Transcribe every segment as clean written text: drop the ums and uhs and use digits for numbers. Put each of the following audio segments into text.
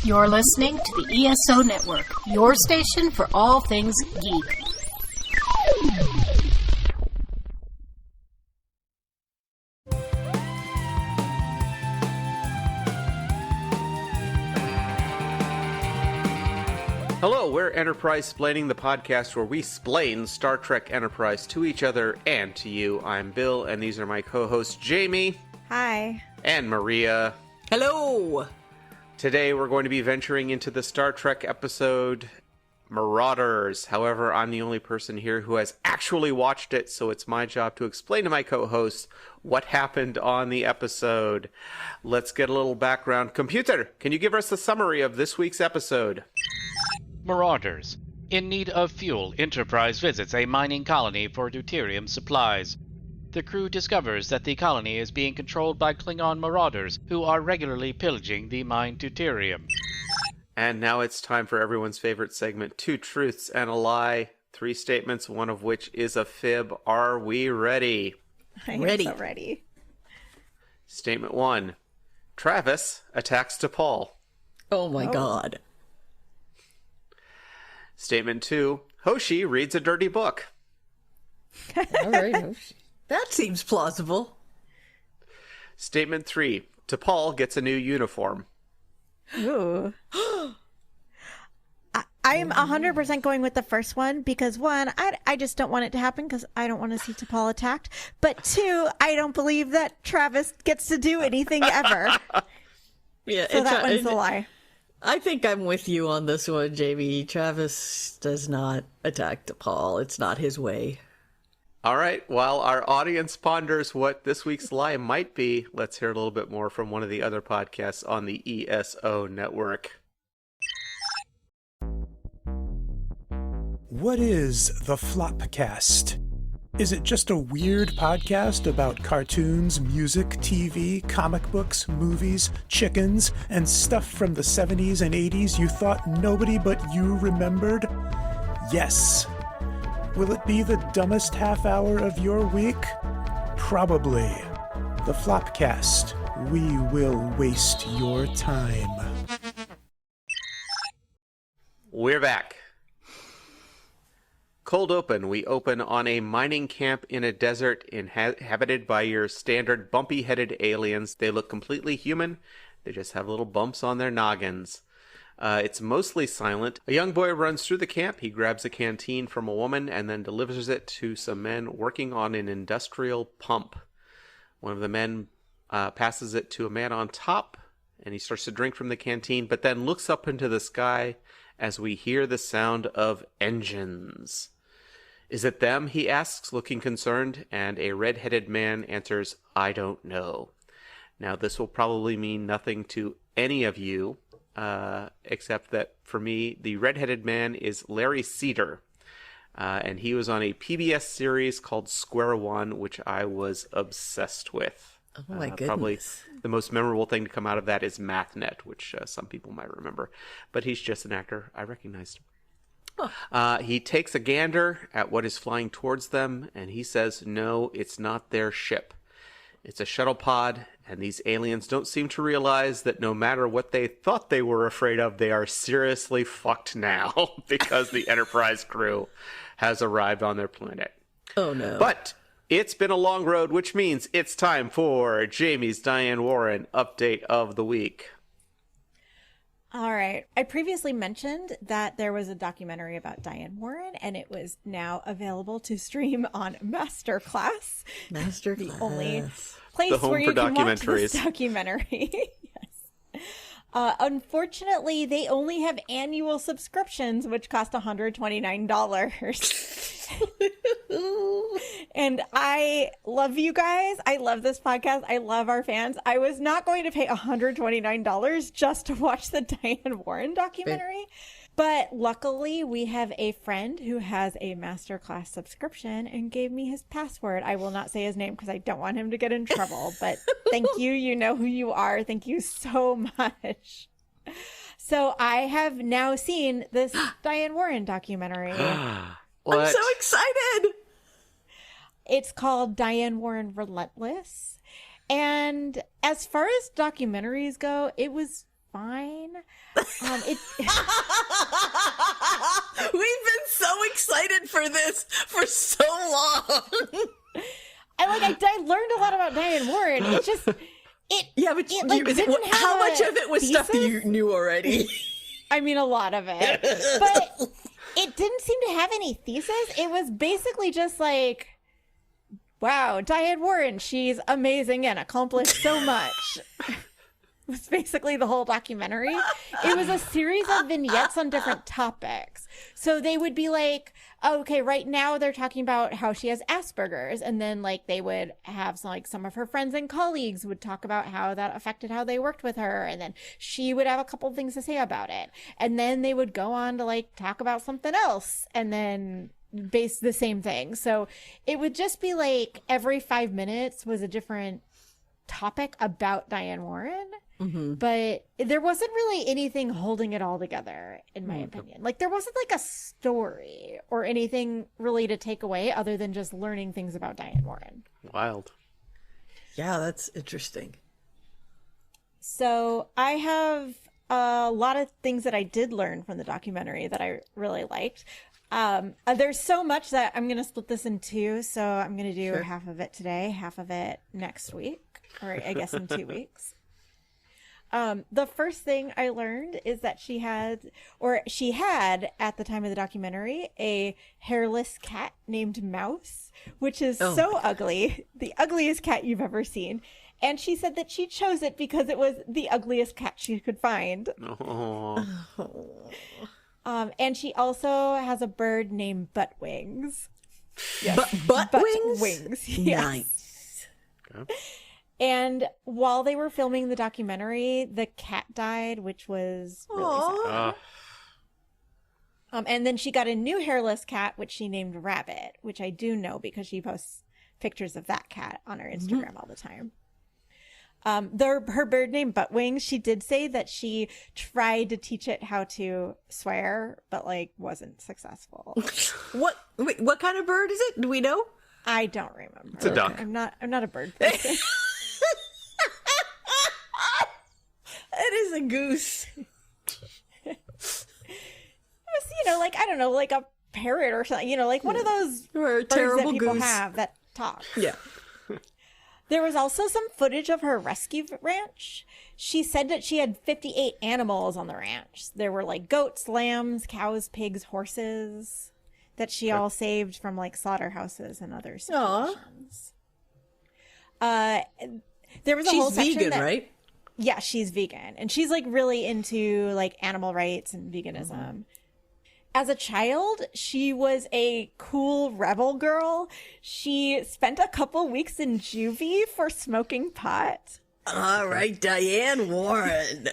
You're listening to the ESO Network, your station for all things geek. Hello, we're Enterprise Splaining, the podcast where we splain Star Trek Enterprise to each other and to you. I'm Bill, and these are my co-hosts Jamie. Hi. And Maria. Hello. Today we're going to be venturing into the Star Trek episode Marauders. However, I'm the only person here who has actually watched it, so it's my job to explain to my co-hosts what happened on the episode. Let's get a little background. Computer, can you give us a summary of this week's episode? Marauders. In need of fuel, Enterprise visits a mining colony for deuterium supplies. The crew discovers that the colony is being controlled by Klingon marauders, who are regularly pillaging the mined deuterium. And now it's time for everyone's favorite segment, Two Truths and a Lie. 3 statements, one of which is a fib. Are we ready? I'm so ready. Statement 1. Travis attacks T'Pol. Oh my god. Statement 2. Hoshi reads a dirty book. All right, Hoshi. That seems plausible. Statement 3. T'Pol gets a new uniform. Ooh. I'm 100% going with the first one because, one, I just don't want it to happen because I don't want to see T'Pol attacked. But 2, I don't believe that Travis gets to do anything ever. Yeah, so that one's the lie. I think I'm with you on this one, Jamie. Travis does not attack T'Pol. It's not his way. All right, while our audience ponders what this week's lie might be, let's hear a little bit more from one of the other podcasts on the ESO network. What is the Flopcast? Is it just a weird podcast about cartoons, music, TV, comic books, movies, chickens, and stuff from the 70s and 80s you thought nobody but you remembered? Yes. Will it be the dumbest half hour of your week? Probably. The Flopcast. We will waste your time. We're back. Cold open. We open on a mining camp in a desert inhabited by your standard bumpy-headed aliens. They look completely human. They just have little bumps on their noggins. It's mostly silent. A young boy runs through the camp. He grabs a canteen from a woman and then delivers it to some men working on an industrial pump. One of the men passes it to a man on top, and he starts to drink from the canteen, but then looks up into the sky as we hear the sound of engines. Is it them, he asks, looking concerned, and a red-headed man answers, I don't know. Now, this will probably mean nothing to any of you, except that for me, the red-headed man is Larry Cedar, and he was on a PBS series called Square One, which I was obsessed with. Oh my goodness. Probably the most memorable thing to come out of that is MathNet, which some people might remember. But he's just an actor I recognized. Oh. He takes a gander at what is flying towards them, and he says, no, it's not their ship. It's a shuttle pod, and these aliens don't seem to realize that no matter what they thought they were afraid of, they are seriously fucked now because the Enterprise crew has arrived on their planet. Oh, no. But it's been a long road, which means it's time for Jamie's Diane Warren update of the week. All right. I previously mentioned that there was a documentary about Diane Warren, and it was now available to stream on Masterclass. The only place where you can watch this documentary. Yes. Unfortunately, they only have annual subscriptions, which cost $129. And I love you guys. I love this podcast. I love our fans. I was not going to pay $129 just to watch the Diane Warren documentary. But luckily, we have a friend who has a Masterclass subscription and gave me his password. I will not say his name because I don't want him to get in trouble. But thank you. You know who you are. Thank you so much. So I have now seen this Diane Warren documentary. What? I'm so excited. It's called Diane Warren Relentless. And as far as documentaries go, it was fine. We've been so excited for this for so long. I learned a lot about Diane Warren. It's just Yeah, but how much of it was stuff that you knew already? I mean, a lot of it, but it didn't seem to have any thesis. It was basically just like, wow, Diane Warren, she's amazing and accomplished so much. Was basically the whole documentary. It was a series of vignettes on different topics. So they would be like, oh, okay, right now they're talking about how she has Asperger's. And then like they would have some of her friends and colleagues would talk about how that affected how they worked with her. And then she would have a couple things to say about it. And then they would go on to like talk about something else and then base the same thing. So it would just be like every 5 minutes was a different topic about Diane Warren. Mm-hmm. But there wasn't really anything holding it all together, in my opinion. Like, there wasn't like a story or anything really to take away other than just learning things about Diane Warren. Wild. Yeah, that's interesting. So I have a lot of things that I did learn from the documentary that I really liked. There's so much that I'm going to split this in two. So I'm going to do half of it today, half of it next week, or I guess in 2 weeks. The first thing I learned is that she had at the time of the documentary, a hairless cat named Mouse, which is so ugly, the ugliest cat you've ever seen. And she said that she chose it because it was the ugliest cat she could find. And she also has a bird named Buttwings. Yes. Buttwings? Yes. Nice. Okay. And while they were filming the documentary, the cat died, which was really sad. And then she got a new hairless cat, which she named Rabbit, which I do know because she posts pictures of that cat on her Instagram all the time. Her bird named Buttwings, she did say that she tried to teach it how to swear, but like wasn't successful. What kind of bird is it? Do we know? I don't remember. It's a duck. I'm not a bird person. It is a goose. It was, like, I don't know, like a parrot or something, like one of those or a birds terrible that people goose. have that talk. Yeah. There was also some footage of her rescue ranch. She said that she had 58 animals on the ranch. There were like goats, lambs, cows, pigs, horses that she all saved from like slaughterhouses and other situations. There was a whole section vegan, right? Yeah, she's vegan. And she's like really into like animal rights and veganism. Mm-hmm. As a child, she was a cool rebel girl. She spent a couple weeks in juvie for smoking pot. All right, Diane Warren.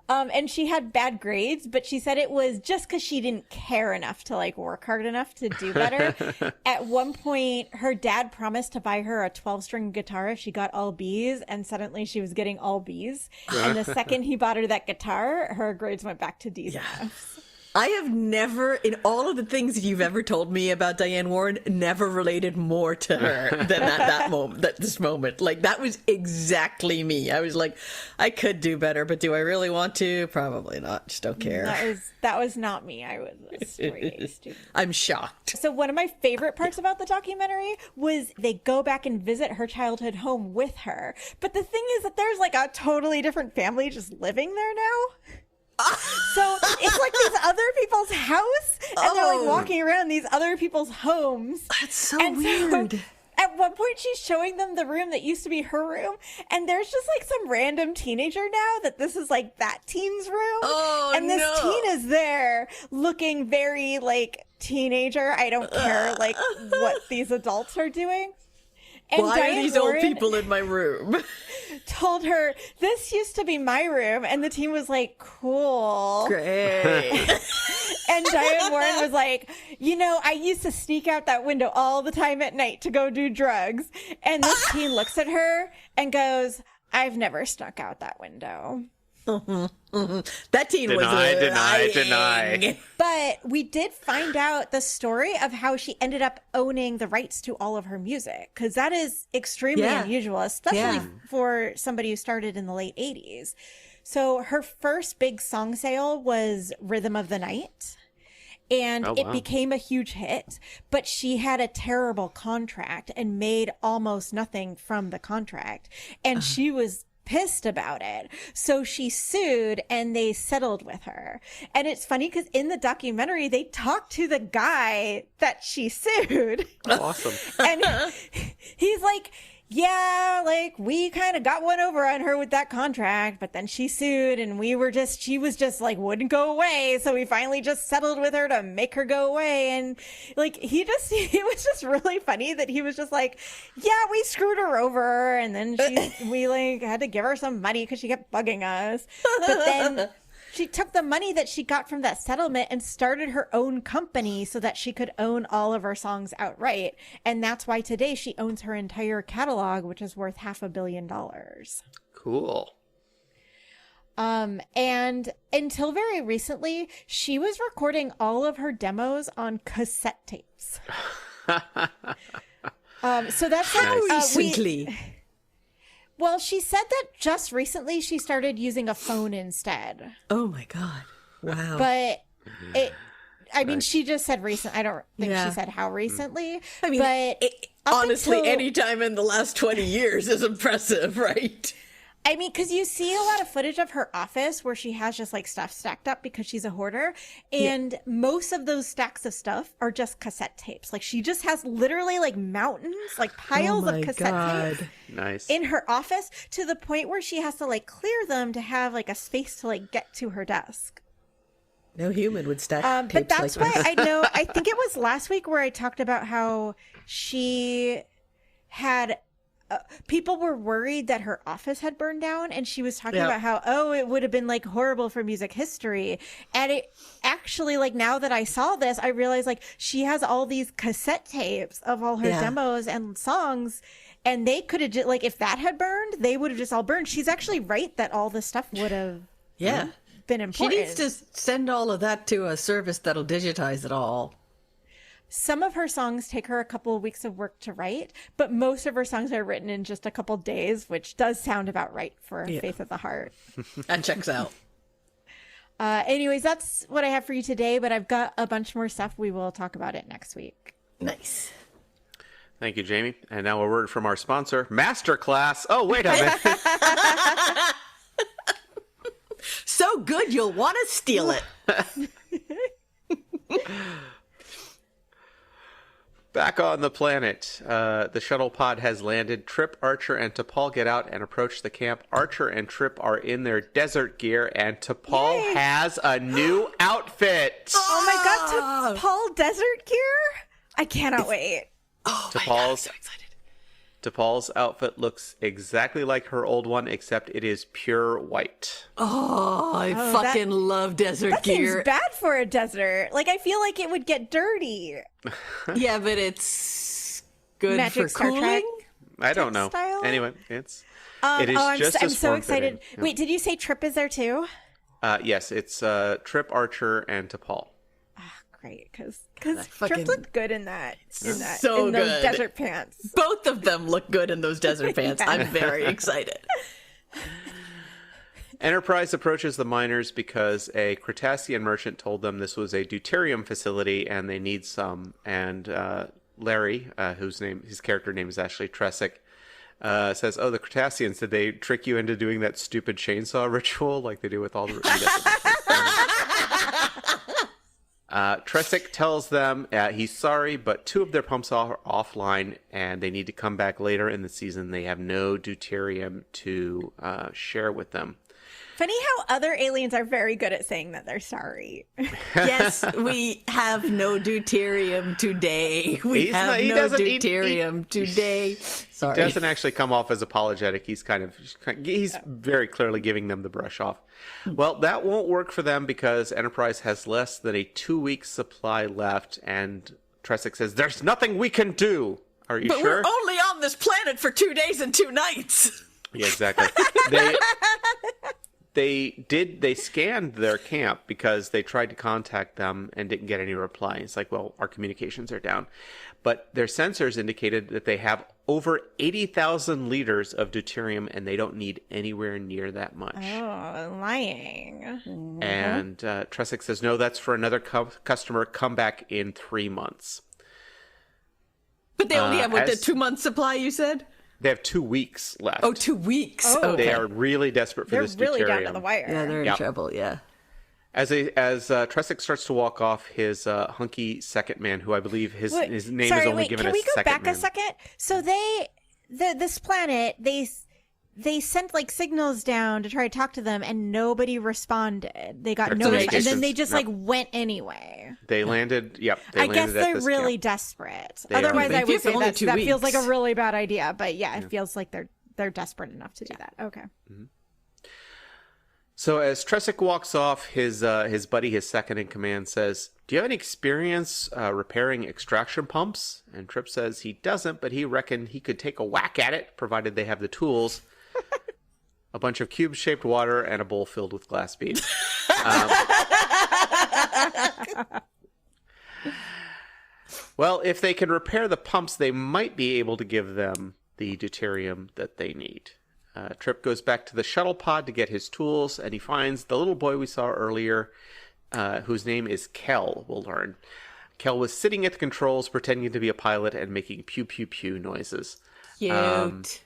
And she had bad grades, but she said it was just because she didn't care enough to like work hard enough to do better. At one point, her dad promised to buy her a 12-string guitar if she got all B's, and suddenly she was getting all B's. And the second he bought her that guitar, her grades went back to D's and F's. I have never, in all of the things that you've ever told me about Diane Warren, never related more to her than that moment, this moment. Like, that was exactly me. I was like, I could do better, but do I really want to? Probably not. Just don't care. That was not me. I was a straight A student. I'm shocked. So one of my favorite parts about the documentary was they go back and visit her childhood home with her. But the thing is that there's like a totally different family just living there now. So it's like these other people's house, and they're like walking around these other people's homes. That's so weird. So at one point, she's showing them the room that used to be her room, and there's just like some random teenager now that this is like that teen's room. And this teen is there looking very like teenager. I don't care like what these adults are doing. And why Diane are these Warren old people in my room? Told her, this used to be my room. And the teen was like, cool. Great. And Diane Warren was like, I used to sneak out that window all the time at night to go do drugs. And this teen looks at her and goes, I've never snuck out that window. That teen was deny. But we did find out the story of how she ended up owning the rights to all of her music, because that is extremely unusual, especially for somebody who started in the late 80s. So her first big song sale was Rhythm of the Night. And it became a huge hit, but she had a terrible contract and made almost nothing from the contract. And she was pissed about it. So she sued and they settled with her. And it's funny because in the documentary, they talked to the guy that she sued. Awesome. And he's like, yeah, like we kind of got one over on her with that contract, but then she sued and she was just like wouldn't go away. So we finally just settled with her to make her go away. And like, it was just really funny that he was just like, yeah, we screwed her over. And then we like had to give her some money because she kept bugging us. But then she took the money that she got from that settlement and started her own company so that she could own all of her songs outright. And that's why today she owns her entire catalog, which is worth $500 million. Cool. And until very recently, she was recording all of her demos on cassette tapes. So that's how recently. Well, she said that just recently she started using a phone instead. Oh my God. Wow. But she just said recent. I don't think she said how recently. I mean, but honestly, any time in the last 20 years is impressive, right? I mean, because you see a lot of footage of her office where she has just like stuff stacked up because she's a hoarder. And most of those stacks of stuff are just cassette tapes. Like she just has literally like mountains, like piles of cassette tapes in her office, to the point where she has to like clear them to have like a space to like get to her desk. No human would stack tapes but that's like why this. I know, I think it was last week where I talked about how she had people were worried that her office had burned down, and she was talking about how, it would have been like horrible for music history. And it actually, like, now that I saw this, I realized like she has all these cassette tapes of all her demos and songs, and they could have just, like, if that had burned, they would have just all burned. She's actually right that all this stuff would have been important. She needs to send all of that to a service that'll digitize it all. Some of her songs take her a couple of weeks of work to write, but most of her songs are written in just a couple days, which does sound about right for Faith of the Heart. That checks out. Anyways, that's what I have for you today, but I've got a bunch more stuff. We will talk about it next week. Nice. Thank you, Jamie. And now a word from our sponsor, Masterclass. Oh, wait a minute. So good, you'll want to steal it. Back on the planet, the shuttle pod has landed. Trip, Archer, and T'Pol get out and approach the camp. Archer and Trip are in their desert gear, and T'Pol has a new outfit. Oh my God, T'Pol desert gear? I cannot wait. Oh my God, I'm so excited. T'Pol's outfit looks exactly like her old one, except it is pure white. Oh, I fucking love desert gear. Seems bad for a desert. Like, I feel like it would get dirty. Yeah, but it's good Magic for Star cooling. Trek I don't know. style? Anyway, it is just I'm as so excited. form-fitting. Yeah. Wait, did you say Trip is there too? Yes, it's Trip, Archer, and T'Pol. Great, because fucking- Trip looked good in those good. desert pants. Both of them look good in those desert pants. I'm very excited. Enterprise approaches the miners because a Cretacean merchant told them this was a deuterium facility and they need some. And Larry, his character name is actually Tresic, says, "Oh, the Cretaceans, did they trick you into doing that stupid chainsaw ritual like they do with all the?" Tresic tells them he's sorry, but 2 of their pumps are offline and they need to come back later in the season. They have no deuterium to share with them. Funny how other aliens are very good at saying that they're sorry. Yes, we have no deuterium today. We have no deuterium today. Sorry. He doesn't actually come off as apologetic. He's very clearly giving them the brush off. Well, that won't work for them because Enterprise has less than a 2-week supply left, and Tresic says, "There's nothing we can do." Are you sure? But we're only on this planet for 2 days and 2 nights. Yeah, exactly. They scanned their camp because they tried to contact them and didn't get any reply. It's like, well, our communications are down. But their sensors indicated that they have over 80,000 liters of deuterium, and they don't need anywhere near that much. Oh, lying. And Tresic says, no, that's for another customer. Come back in 3 months. But they only have, the 2-month supply, you said? They have 2 weeks left. Oh, 2 weeks. Oh. Okay. They are really desperate for this deuterium. They're really down to the wire. Yeah, they're in Yep. trouble, yeah. As Tresic starts to walk off, his hunky second man, who I believe his name is only given as second man. Can we go back a second? So this planet, they sent like signals down to try to talk to them, and nobody responded. They got no, and then they just like went anyway. They landed. Yep. I guess they're really camp. desperate. They Otherwise, are. I would say only that 2 feels like weeks. a really bad idea. But yeah, it feels like they're desperate enough to do that. Okay. So as Tresic walks off, his buddy, his second in command, says, "Do you have any experience repairing extraction pumps?" And Trip says he doesn't, but he reckoned he could take a whack at it, provided they have the tools. A bunch of cube-shaped water and a bowl filled with glass beads. Well, if they can repair the pumps, they might be able to give them the deuterium that they need. Trip goes back to the shuttle pod to get his tools, and he finds the little boy we saw earlier, whose name is Kel, we'll learn. Kel was sitting at the controls, pretending to be a pilot and making pew-pew-pew noises. Cute.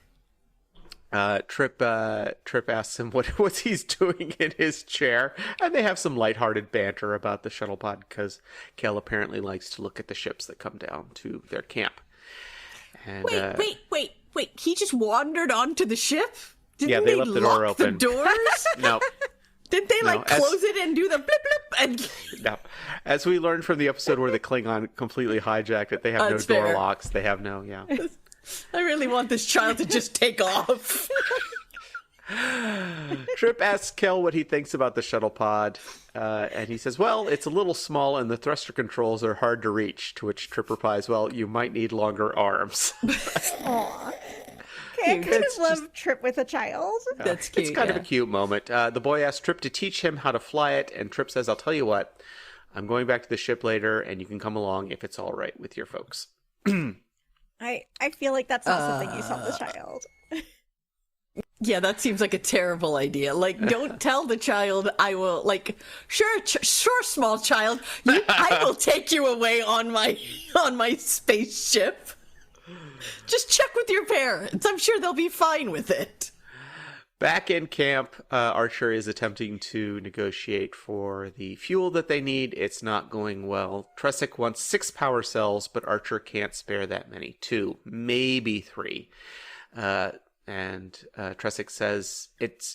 Trip asks him what he's doing in his chair, and they have some lighthearted banter about the shuttle pod because Kel apparently likes to look at the ships that come down to their camp. And, Wait. He just wandered onto the ship? Didn't they left the door lock open. the doors? No. Didn't they close it and do the blip blip? And No. As we learned from the episode where the Klingon completely hijacked it, they have no That's door fair. locks. They have no, I really want this child to just take off. Trip asks Kel what he thinks about the shuttle pod, and he says, well, it's a little small and the thruster controls are hard to reach, to which Trip replies, well, you might need longer arms. Aw. Okay, I kind of love Trip with a child. That's cute. It's kind of a cute moment. The boy asks Trip to teach him how to fly it, and Trip says, I'll tell you what, I'm going back to the ship later, and you can come along if it's all right with your folks. I feel like that's not something you tell the child. Yeah, that seems like a terrible idea. Like, don't tell the child I will, sure, small child, I will take you away on my spaceship. Just check with your parents. I'm sure they'll be fine with it. Back in camp, Archer is attempting to negotiate for the fuel that they need. It's not going well. Tresic wants 6 power cells, but Archer can't spare that many. 2, maybe 3. And Tresic says,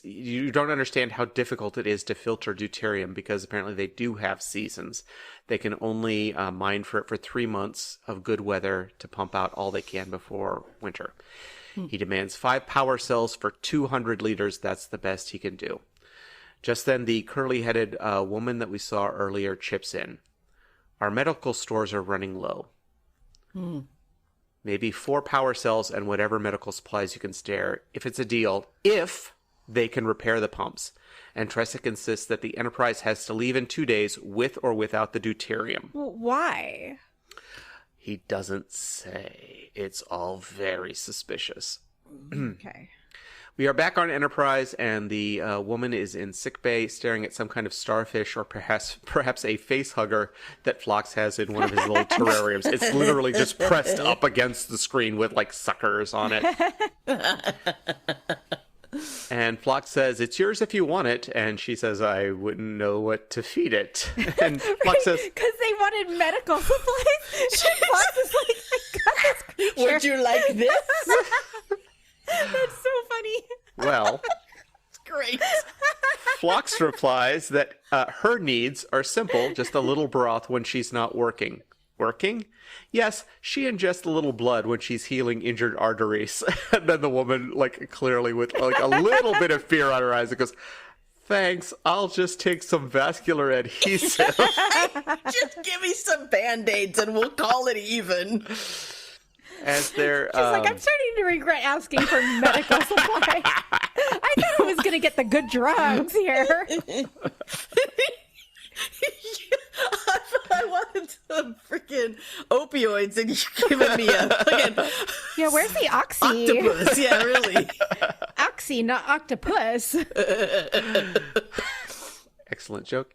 you don't understand how difficult it is to filter deuterium because apparently they do have seasons. They can only mine for it for 3 months of good weather to pump out all they can before winter. He demands 5 power cells for 200 liters. That's the best he can do. Just then, the curly-headed woman that we saw earlier chips in. Our medical stores are running low. Maybe 4 power cells and whatever medical supplies you can spare, if it's a deal, if they can repair the pumps. And Tresic insists that the Enterprise has to leave in 2 days with or without the deuterium. Well, why? He doesn't say. It's all very suspicious. Okay. We are back on Enterprise, and the woman is in sickbay staring at some kind of starfish or perhaps a face hugger that Phlox has in one of his little terrariums. It's literally just pressed up against the screen with, suckers on it. And Phlox says, it's yours if you want it. And she says, I wouldn't know what to feed it. And Phlox says... Because they wanted medical supplies. Phlox is like, I got this creature. Would you like this? That's so funny. Well... Great. Phlox replies that her needs are simple, just a little broth when she's not working. Working? Yes, she ingests a little blood when she's healing injured arteries. And then the woman, clearly with a little bit of fear on her eyes, goes, thanks, I'll just take some vascular adhesive. Just give me some Band-Aids and we'll call it even. As they're, She's like, I'm starting to regret asking for medical supplies. I thought it was gonna get the good drugs here. I wanted some freaking opioids, and you're giving me a fucking Yeah, where's the oxy? octopus. Yeah, really. Oxy, not octopus. Excellent joke.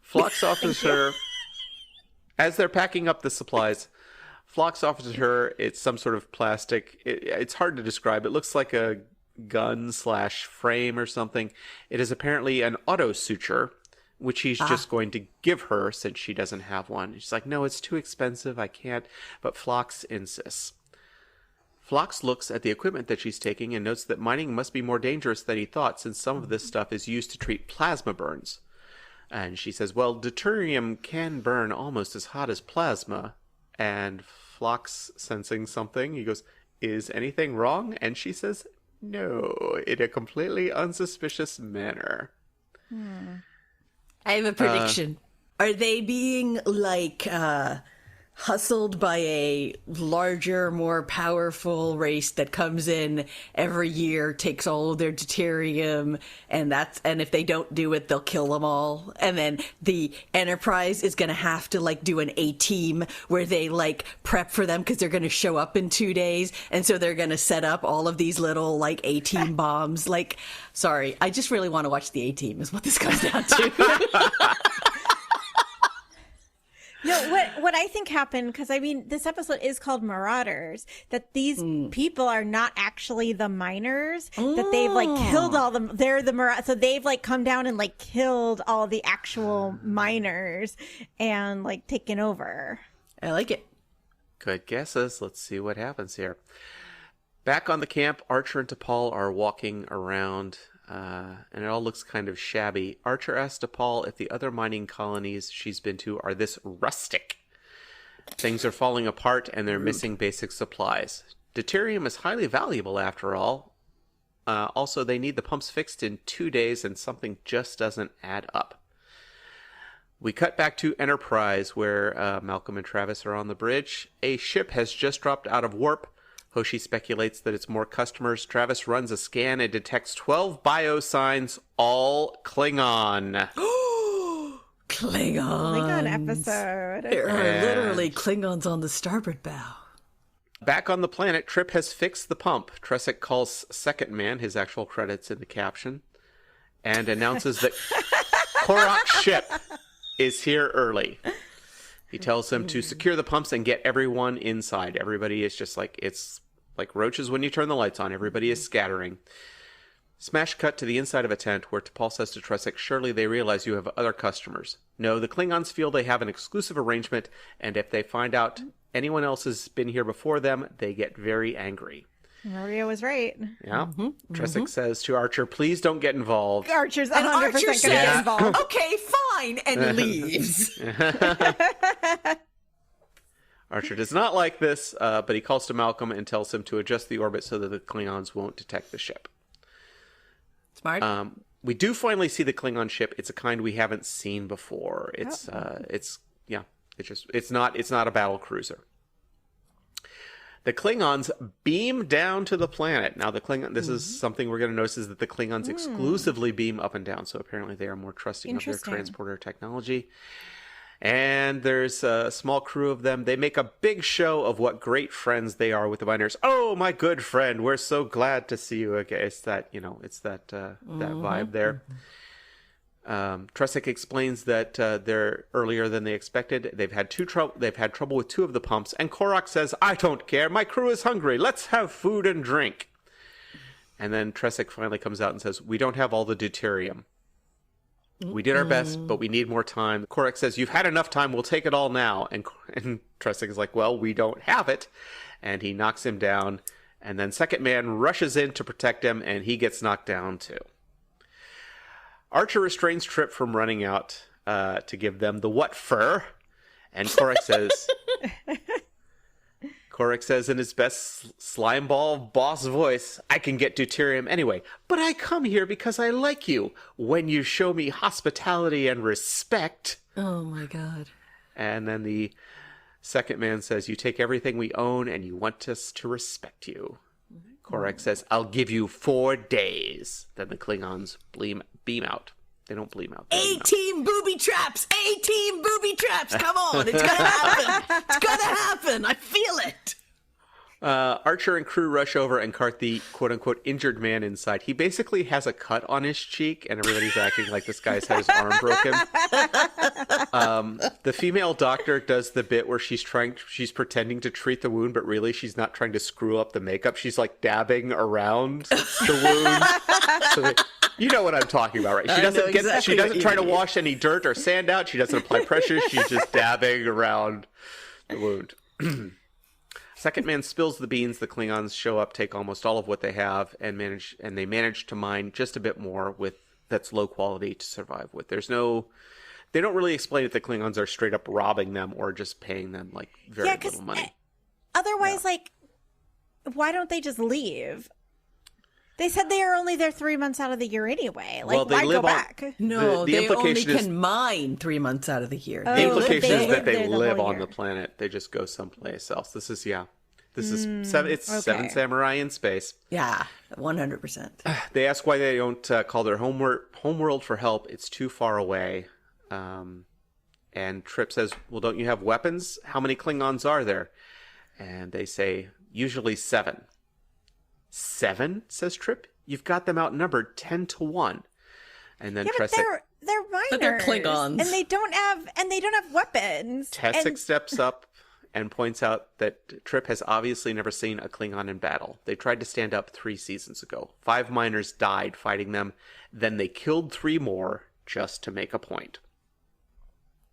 Phlox offers her, as they're packing up the supplies, Phlox offers her, it's some sort of plastic. It's hard to describe. It looks like a gun/frame or something. It is apparently an auto suture, which he's just going to give her since she doesn't have one. She's like, no, it's too expensive. I can't. But Phlox insists. Phlox looks at the equipment that she's taking and notes that mining must be more dangerous than he thought, since some of this stuff is used to treat plasma burns. And she says, well, deuterium can burn almost as hot as plasma. And Phlox, sensing something, he goes, is anything wrong? And she says, no, in a completely unsuspicious manner. I have a prediction. Are they being, like, hustled by a larger, more powerful race that comes in every year, takes all of their deuterium, and if they don't do it, they'll kill them all? And then the Enterprise is going to have to, like, do an A-team where they, like, prep for them because they're going to show up in 2 days, and so they're going to set up all of these little, like, A-team bombs. Like, sorry, I just really want to watch the A-team is what this comes down to. No, what I think happened, because I mean, this episode is called Marauders, that these people are not actually the miners, that they've like killed all them. They're the Marauders. So they've like come down and like killed all the actual miners and like taken over. I like it. Good guesses. Let's see what happens here. Back on the camp, Archer and T'Pol are walking around, and it all looks kind of shabby. Archer asks T'Pol if the other mining colonies she's been to are this rustic. Things are falling apart, and they're missing basic supplies. Deuterium is highly valuable, after all. Also, they need the pumps fixed in 2 days, and something just doesn't add up. We cut back to Enterprise, where Malcolm and Travis are on the bridge. A ship has just dropped out of warp. Hoshi speculates that it's more customers. Travis runs a scan and detects 12 biosigns, all Klingon. Klingons. Episode. There are literally Klingons on the starboard bow. Back on the planet, Trip has fixed the pump. Tresic calls Second Man, his actual credits in the caption, and announces that Korok's ship is here early. He tells them to secure the pumps and get everyone inside. Everybody is just like, it's like roaches when you turn the lights on. Everybody is scattering. Smash cut to the inside of a tent where T'Pol says to Tresic, surely they realize you have other customers. No, the Klingons feel they have an exclusive arrangement, and if they find out anyone else has been here before them, they get very angry. Maria was right. Yeah. Tresic says to Archer, please don't get involved. Archer's 100% And going Archer to says, get involved. okay, fine, and leaves. Archer does not like this, but he calls to Malcolm and tells him to adjust the orbit so that the Klingons won't detect the ship. Smart. We do finally see the Klingon ship. It's a kind we haven't seen before. It's not a battle cruiser. The Klingons beam down to the planet. Now, this is something we're going to notice, is that the Klingons exclusively beam up and down. So apparently they are more trusting of their transporter technology. And there's a small crew of them. They make a big show of what great friends they are with the miners. Oh, my good friend, we're so glad to see you again. It's that, that vibe there. Tresic explains that they're earlier than they expected. They've had trouble with 2 of the pumps, and Korok says, I don't care. My crew is hungry. Let's have food and drink. And then Tresic finally comes out and says, we don't have all the deuterium. We did our best, but we need more time. Korok says, you've had enough time. We'll take it all now. And Tresic is like, well, we don't have it. And he knocks him down. And then Second Man rushes in to protect him, and he gets knocked down too. Archer restrains Trip from running out to give them the what fur. And Korok says in his best slimeball boss voice, I can get deuterium anyway, but I come here because I like you when you show me hospitality and respect. Oh my god. And then the Second Man says, you take everything we own and you want us to respect you. Korek says, "I'll give you 4 days." Then the Klingons beam out. They don't bleam out. A-team booby traps! A-team booby traps! Come on, it's gonna happen! It's gonna happen! I feel it! Archer and crew rush over and cart the quote-unquote injured man inside. He basically has a cut on his cheek, and everybody's acting like this guy's had his arm broken. The female doctor does the bit where she's pretending to treat the wound, but really she's not trying to screw up the makeup. She's like dabbing around the wound. So you know what I'm talking about, right? She doesn't try to wash any dirt or sand out. She doesn't apply pressure. She's just dabbing around the wound. Second man spills the beans. The Klingons show up, take almost all of what they have, and they manage to mine just a bit more that's low quality to survive with. They don't really explain if the Klingons are straight up robbing them or just paying them like very little money. Otherwise, why don't they just leave? They said they are only there 3 months out of the year anyway. Like, why go back? No, the they only implication can mine 3 months out of the year. The implication is that they the live whole on year. the planet. They just go someplace else. This is Seven Samurai in space. Yeah, 100%. They ask why they don't call their homeworld for help. It's too far away. And Trip says, "Well, don't you have weapons? How many Klingons are there?" And they say, "Usually 7. 7, says Trip. "You've got them outnumbered 10-1. And then But they're minors, But they're Klingons. and they don't have weapons. Tessic steps up and points out that Trip has obviously never seen a Klingon in battle. They tried to stand up 3 seasons ago. 5 miners died fighting them. Then they killed 3 more just to make a point.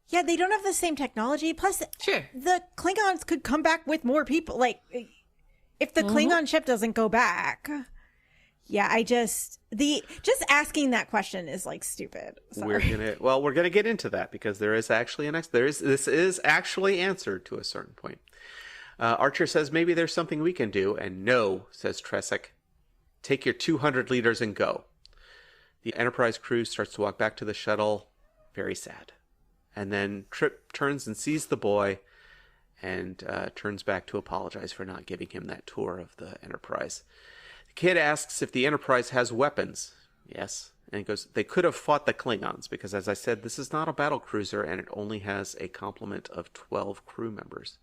Yeah, they don't have the same technology. Plus, Sure. the Klingons could come back with more people. Like, if the Klingon ship doesn't go back, yeah, just asking that question is like stupid. Sorry. We're gonna get into that because there is actually this is actually answered to a certain point. Archer says maybe there's something we can do, and no, says Tresek, take your 200 liters and go. The Enterprise crew starts to walk back to the shuttle, very sad, and then Trip turns and sees the boy, and turns back to apologize for not giving him that tour of the Enterprise. The kid asks if the Enterprise has weapons. Yes. And he goes, they could have fought the Klingons, because as I said, this is not a battle cruiser, and it only has a complement of 12 crew members.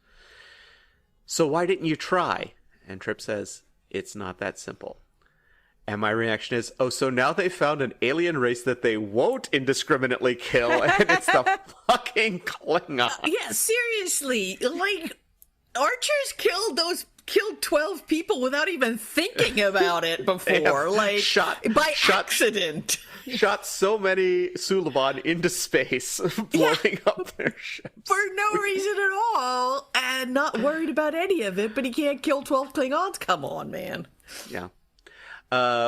So why didn't you try? And Trip says, it's not that simple. And my reaction is, oh, so now they found an alien race that they won't indiscriminately kill, and it's the fucking Klingons. Yeah, seriously. Like, Archer's killed 12 people without even thinking about it before. Like, by accident. Shot so many Suliban into space, blowing up their ships. For no reason at all, and not worried about any of it, but he can't kill 12 Klingons? Come on, man. Yeah.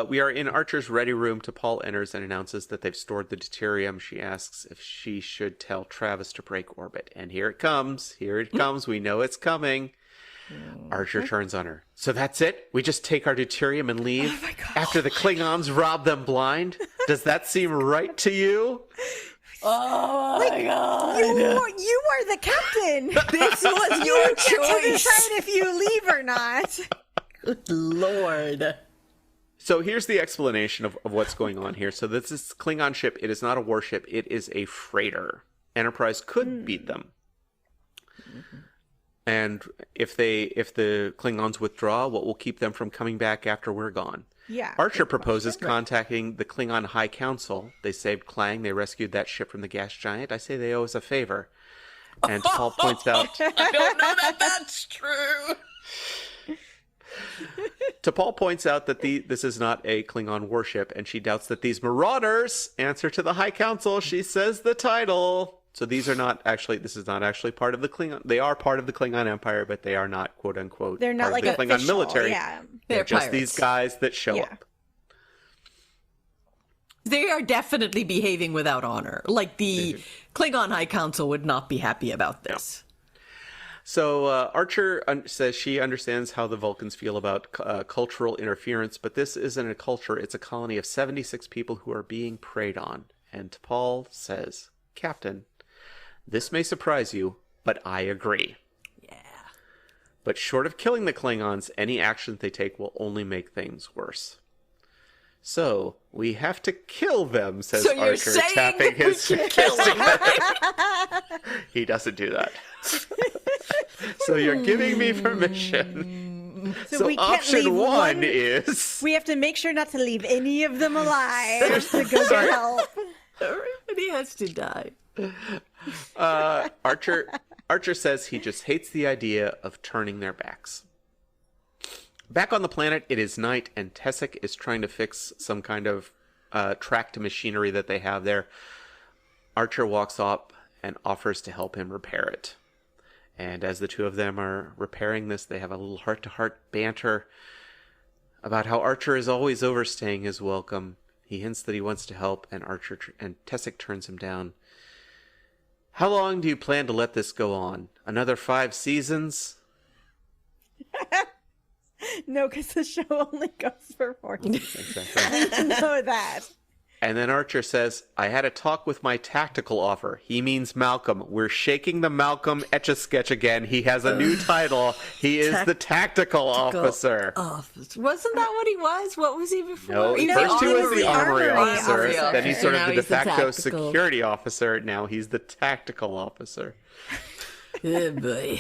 We are in Archer's ready room. T'Pol enters and announces that they've stored the deuterium. She asks if she should tell Travis to break orbit. And here it comes. Here it comes. We know it's coming. Archer turns on her. So that's it? We just take our deuterium and leave? Oh my God. After the Klingons rob them blind? Does that seem right to you? Oh my God. You are the captain. This was your You get to choice. decide if you leave or not. Good Lord. So here's the explanation of what's going on here. So this is Klingon ship. It is not a warship. It is a freighter. Enterprise could beat them. And if the Klingons withdraw, what will keep them from coming back after we're gone? Yeah. Archer proposes contacting the Klingon High Council. They saved Klang. They rescued that ship from the gas giant. I say they owe us a favor. And Paul points out... I don't know that that's true. T'Pol points out that this is not a Klingon warship, and she doubts that these Marauders answer to the High Council. She says the title. So this is not actually part of the Klingon. They are part of the Klingon Empire, but they are not, quote unquote, They're not part like of the Klingon official, military. yeah. They're just pirates. these guys that show up. They are definitely behaving without honor. Like, the Klingon High Council would not be happy about this. So Archer says she understands how the Vulcans feel about cultural interference, but this isn't a culture. It's a colony of 76 people who are being preyed on. And T'Pol says, Captain, this may surprise you, but I agree. Yeah. But short of killing the Klingons, any action they take will only make things worse. So, we have to kill them, says So you're Archer, saying tapping we his can kill them, He doesn't do that. So you're giving me permission. So we can't option leave one is... We have to make sure not to leave any of them alive to go get help. Everybody has to die. Archer says he just hates the idea of turning their backs. Back on the planet, it is night, and Tessic is trying to fix some kind of tracked machinery that they have there. Archer walks up and offers to help him repair it. And as the two of them are repairing this, they have a little heart-to-heart banter about how Archer is always overstaying his welcome. He hints that he wants to help, and Tessic turns him down. How long do you plan to let this go on? Another 5 seasons? No, because the show only goes for 4 seasons. Exactly. I know that. And then Archer says, I had a talk with my tactical offer. He means Malcolm. We're shaking the Malcolm Etch-a-Sketch again. He has a new title. He is the tactical officer. Wasn't that what he was? What was he before? No, first he was the armory officer. Armory Then he's sort of Now the de he's the facto tactical. security officer. Now he's the tactical officer. Oh boy.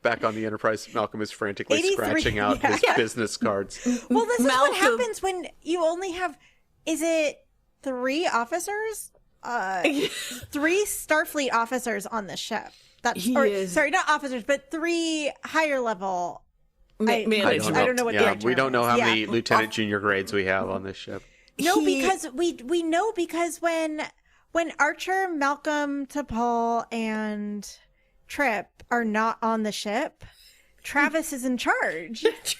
Back on the Enterprise, Malcolm is frantically 83, scratching out his business cards. Well, this is what Malcolm. happens when you only have, is it 3 officers? 3 Starfleet officers on the ship. Sorry, not officers, but 3 higher level. Managers. I don't know what the right we term don't know is. how Yeah. many lieutenant junior grades we have on this ship. No, because we know because when Archer, Malcolm, T'Pol, and Trip are not on the ship, Travis is in charge. That's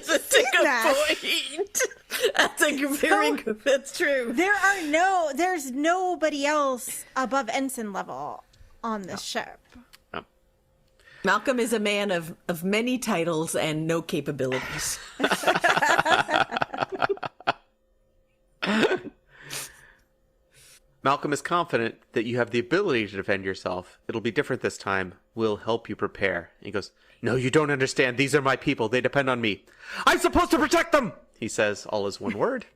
a that. good point. That's a very good. That's true. There's nobody else above ensign level on this ship. Malcolm is a man of many titles and no capabilities. Malcolm is confident that you have the ability to defend yourself. It'll be different this time. We'll help you prepare. He goes, No, you don't understand. These are my people. They depend on me. I'm supposed to protect them, he says, all as one word.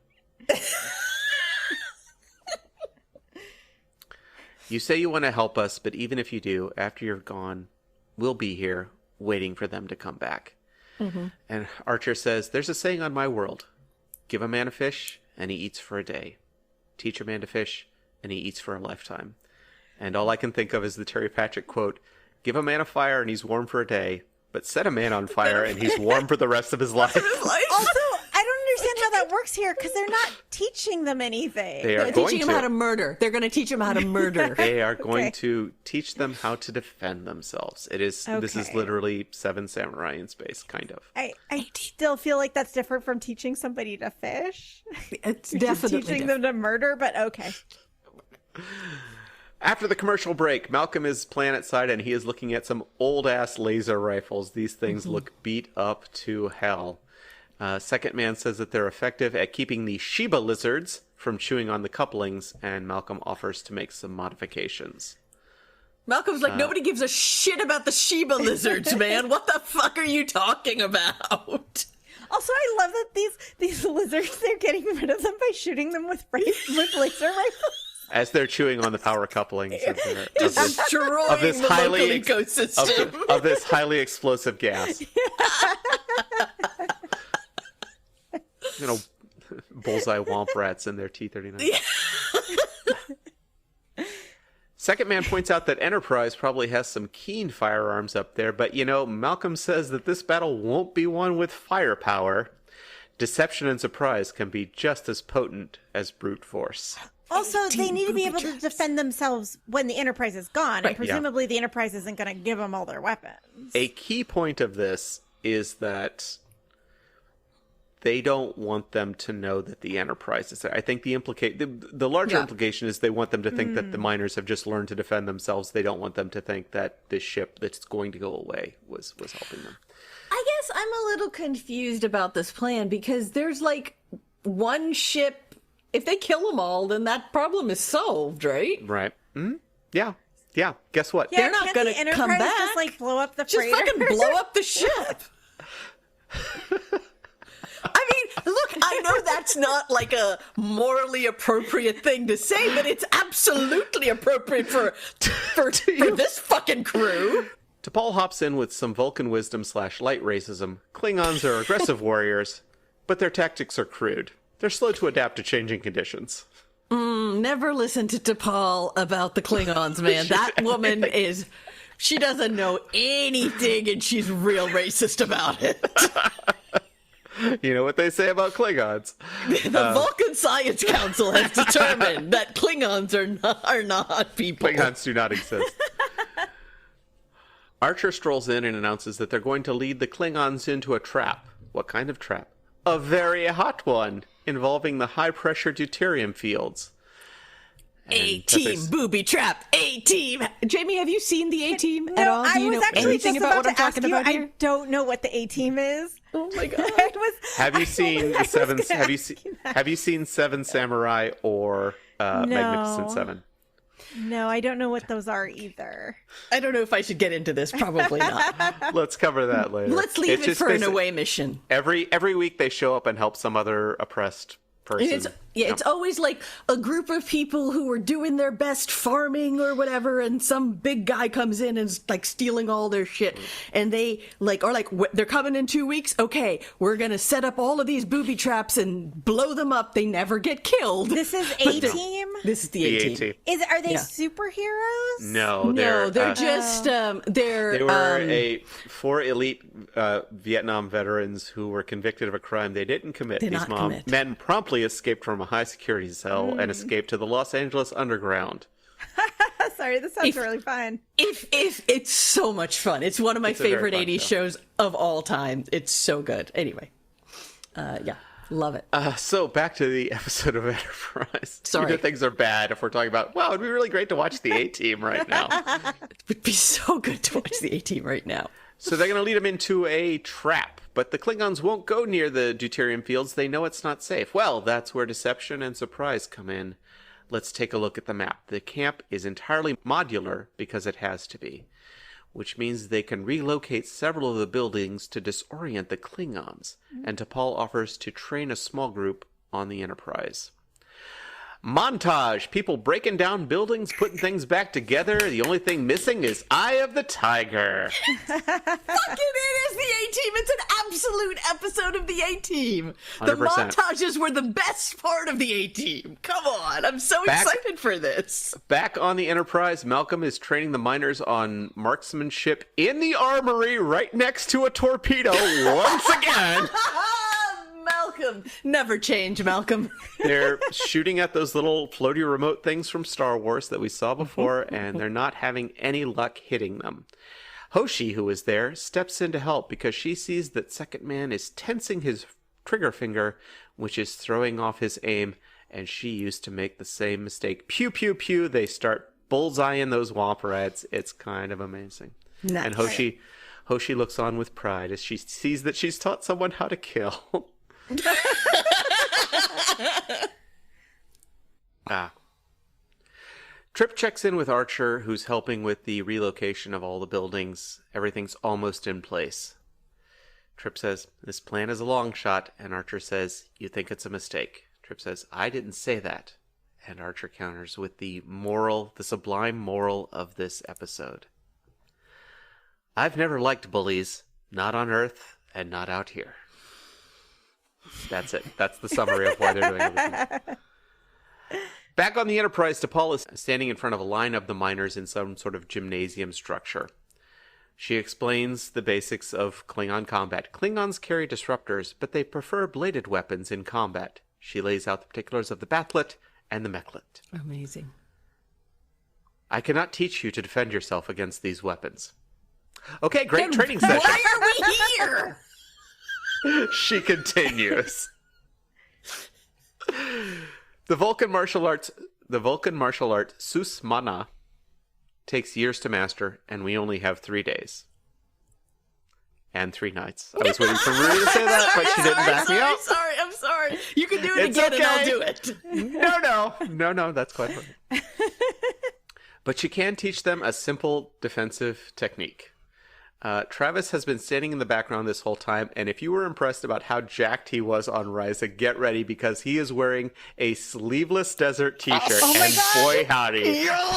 You say you want to help us, but even if you do, after you're gone, we'll be here waiting for them to come back. Mm-hmm. And Archer says, there's a saying on my world. Give a man a fish, and he eats for a day. Teach a man to fish, and he eats for a lifetime. And all I can think of is the Terry Pratchett quote, give a man a fire and he's warm for a day, but set a man on fire and he's warm for the rest of his life. Also, I don't understand how that works here because they're not teaching them anything. They're teaching them how to murder. They're going to teach them how to murder. They are going to teach them how to defend themselves. This is literally Seven Samurai in space, kind of. I still feel like that's different from teaching somebody to fish. It's definitely teaching them to murder, but okay. After the commercial break, Malcolm is planetside and he is looking at some old-ass laser rifles. These things look beat up to hell. Second Man says that they're effective at keeping the Sheba lizards from chewing on the couplings, and Malcolm offers to make some modifications. Malcolm's like, nobody gives a shit about the Sheba lizards, man. What the fuck are you talking about? Also, I love that these lizards, they're getting rid of them by shooting them with laser rifles. As they're chewing on the power couplings of this Destroying the local ecosystem. of this highly explosive gas. Bullseye womp rats in their T-39. Second Man points out that Enterprise probably has some keen firearms up there, but Malcolm says that this battle won't be won with firepower. Deception and surprise can be just as potent as brute force. Also, they need to be able to defend themselves when the Enterprise is gone, and presumably the Enterprise isn't going to give them all their weapons. A key point of this is that they don't want them to know that the Enterprise is there. I think the larger implication is they want them to think that the miners have just learned to defend themselves. They don't want them to think that this ship that's going to go away was helping them. I guess I'm a little confused about this plan because there's like one ship. If they kill them all, then that problem is solved, right? Right. Mm-hmm. Yeah. Yeah, guess what? Yeah, They're not can't gonna the Enterprise come back. just like blow up the Just freighter? fucking blow up the ship. I mean, look, I know that's not like a morally appropriate thing to say, but it's absolutely appropriate for this fucking crew. T'Pol hops in with some Vulcan wisdom / light racism. Klingons are aggressive warriors, but their tactics are crude. They're slow to adapt to changing conditions. Never listen to T'Pol about the Klingons, man. That woman is... She doesn't know anything, and she's real racist about it. You know what they say about Klingons. The Vulcan Science Council has determined that Klingons are not people. Klingons do not exist. Archer strolls in and announces that they're going to lead the Klingons into a trap. What kind of trap? A very hot one, involving the high-pressure deuterium fields. A-Team, booby trap, A-Team. Jamie, have you seen the A-Team at all? I Do you was know actually anything just about about what I'm to ask talking you. about here? I don't know what the A-Team is. Oh my god. Have you seen the Seven? gonna Have you ask you that. have you seen Seven Samurai or Magnificent Seven? No, I don't know what those are either. I don't know if I should get into this. Probably not. Let's cover that later. Let's leave It's it just for an basic- away mission. Every week they show up and help some other oppressed person. It's always like a group of people who are doing their best farming or whatever, and some big guy comes in and is like stealing all their shit, and they they're coming in 2 weeks. Okay, we're gonna set up all of these booby traps and blow them up. They never get killed. This is A-Team? This is the A-Team. Are they Yeah. superheroes? No, No, they're just They were four elite Vietnam veterans who were convicted of a crime they didn't commit. Did These not commit. men promptly escaped from a high-security cell and escaped to the Los Angeles underground. Sorry, this sounds really fun. If it's so much fun. It's one of my It's a very favorite fun 80s shows of all time. It's so good. Anyway, yeah, love it. So back to the episode of Enterprise. Sorry. You know things are bad if we're talking about, wow, it'd be really great to watch the A-Team right now. It would be so good to watch the A-Team right now. So they're going to lead them into a trap, but the Klingons won't go near the deuterium fields. They know it's not safe. Well, that's where deception and surprise come in. Let's take a look at the map. The camp is entirely modular because it has to be, which means they can relocate several of the buildings to disorient the Klingons, and T'Pol offers to train a small group on the Enterprise. Montage. People breaking down buildings, putting things back together. The only thing missing is Eye of the Tiger. Fucking it is the A-Team. It's an absolute episode of the A-Team. The 100%. montages were the best part of the A-Team. Come on. I'm so excited for this. Back on the Enterprise, Malcolm is training the miners on marksmanship in the armory right next to a torpedo once again. Malcolm. Never change, Malcolm. They're shooting at those little floaty remote things from Star Wars that we saw before, and they're not having any luck hitting them. Hoshi, who is there, steps in to help because she sees that Second Man is tensing his trigger finger, which is throwing off his aim, and she used to make the same mistake. Pew, pew, pew. They start bullseyeing those womp rats. It's kind of amazing. Nice. And Hoshi looks on with pride as she sees that she's taught someone how to kill. Trip checks in with Archer, who's helping with the relocation of all the buildings. Everything's almost in place. Trip says, this plan is a long shot, and Archer says, you think it's a mistake. Trip says, I didn't say that. And Archer counters with the sublime moral of this episode. I've never liked bullies, not on Earth and not out here. That's it. That's the summary of why they're doing everything. Back on the Enterprise, T'Pol is standing in front of a line of the miners in some sort of gymnasium structure. She explains the basics of Klingon combat. Klingons carry disruptors, but they prefer bladed weapons in combat. She lays out the particulars of the bathlet and the mechlet. Amazing. I cannot teach you to defend yourself against these weapons. Okay, great training session. Why are we here? She continues. The Vulcan martial art Susmana takes years to master, and we only have 3 days. And 3 nights. I was waiting for Rue to say that, but she didn't back me up. I'm sorry. You can do it It's again okay. and I'll do it. No, that's quite right. But you can teach them a simple defensive technique. Travis has been standing in the background this whole time, and if you were impressed about how jacked he was on Ryza, get ready, because he is wearing a sleeveless desert t-shirt, and boy howdy,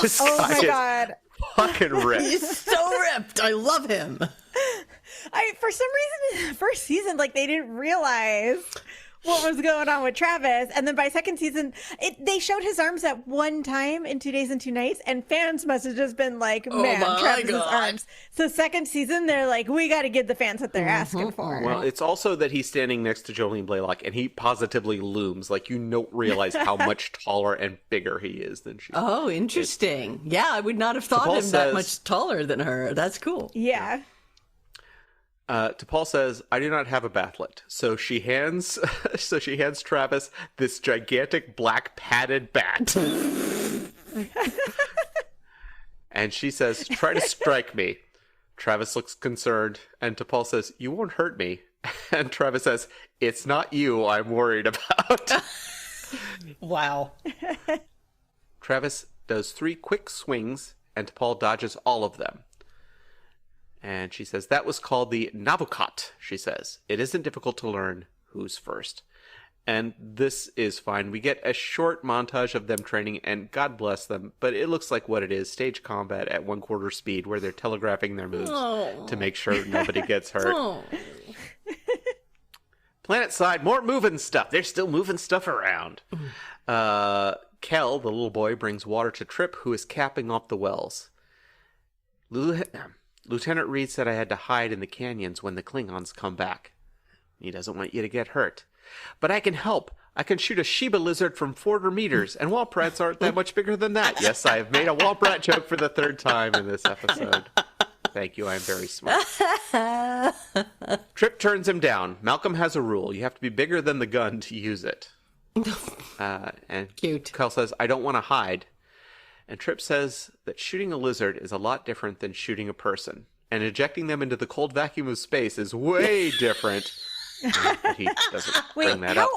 this guy is fucking ripped. He's so ripped. I love him. For some reason, in the first season, like, they didn't realize what was going on with Travis, and then by second season, they showed his arms at one time in 2 days and 2 nights, and fans must have just been like, man, Travis's arms. So second season, they're like, we got to give the fans what they're asking for. Well, it's also that he's standing next to Jolene Blaylock, and he positively looms. Like, you don't realize how much taller and bigger he is than she is. Oh, interesting. Yeah, I would not have thought him that much taller than her. That's cool. Yeah. T'Pol says, I do not have a bathlet. So she hands Travis this gigantic black padded bat. And she says, try to strike me. Travis looks concerned, and T'Pol says, you won't hurt me. And Travis says, it's not you I'm worried about. Wow. Travis does 3 quick swings, and T'Pol dodges all of them. And she says, that was called the Navukat, she says. It isn't difficult to learn who's first. And this is fine. We get a short montage of them training, and God bless them, but it looks like what it is, stage combat at 1/4 speed, where they're telegraphing their moves to make sure nobody gets hurt. Planet side, more moving stuff. They're still moving stuff around. Kel, the little boy, brings water to Trip, who is capping off the wells. Lieutenant Reed said I had to hide in the canyons when the Klingons come back. He doesn't want you to get hurt. But I can help. I can shoot a Sheba lizard from 400 meters, and Walprats aren't that much bigger than that. Yes, I have made a Walprat joke for the 3rd time in this episode. Thank you, I am very smart. Trip turns him down. Malcolm has a rule. You have to be bigger than the gun to use it. And Cute. Kel says, I don't want to hide. And Trip says that shooting a lizard is a lot different than shooting a person. And ejecting them into the cold vacuum of space is way different. But he doesn't bring that up.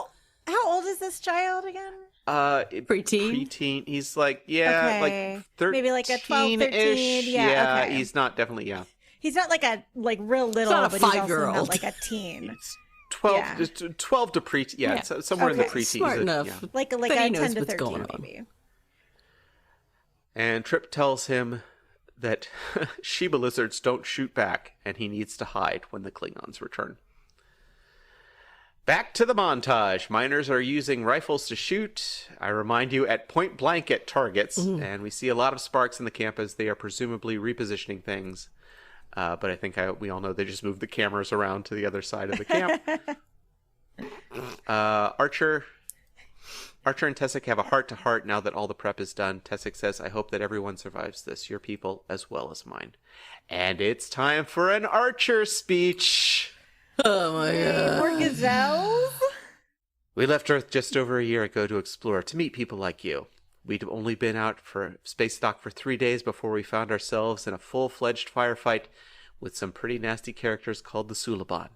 How old is this child again? Preteen? He's like, like 13. Maybe like a 12, 13. Yeah, okay. He's not definitely, He's not like a real little, not a but he's also 5-year-old. not like a teen. He's 12 to preteen. So somewhere in the preteen. Smart enough. Yeah. Like a But he 10 knows to what's 13 going on. maybe. And Trip tells him that Sheba lizards don't shoot back, and he needs to hide when the Klingons return. Back to the montage. Miners are using rifles to shoot, I remind you, at point blank at targets, and we see a lot of sparks in the camp as they are presumably repositioning things. But I think we all know they just moved the cameras around to the other side of the camp. Archer and Tessic have a heart-to-heart now that all the prep is done. Tessic says, I hope that everyone survives this, your people as well as mine. And it's time for an Archer speech. Oh my god. More gazelles? We left Earth just over a year ago to explore, to meet people like you. We'd only been out for space dock for 3 days before we found ourselves in a full-fledged firefight with some pretty nasty characters called the Suliban.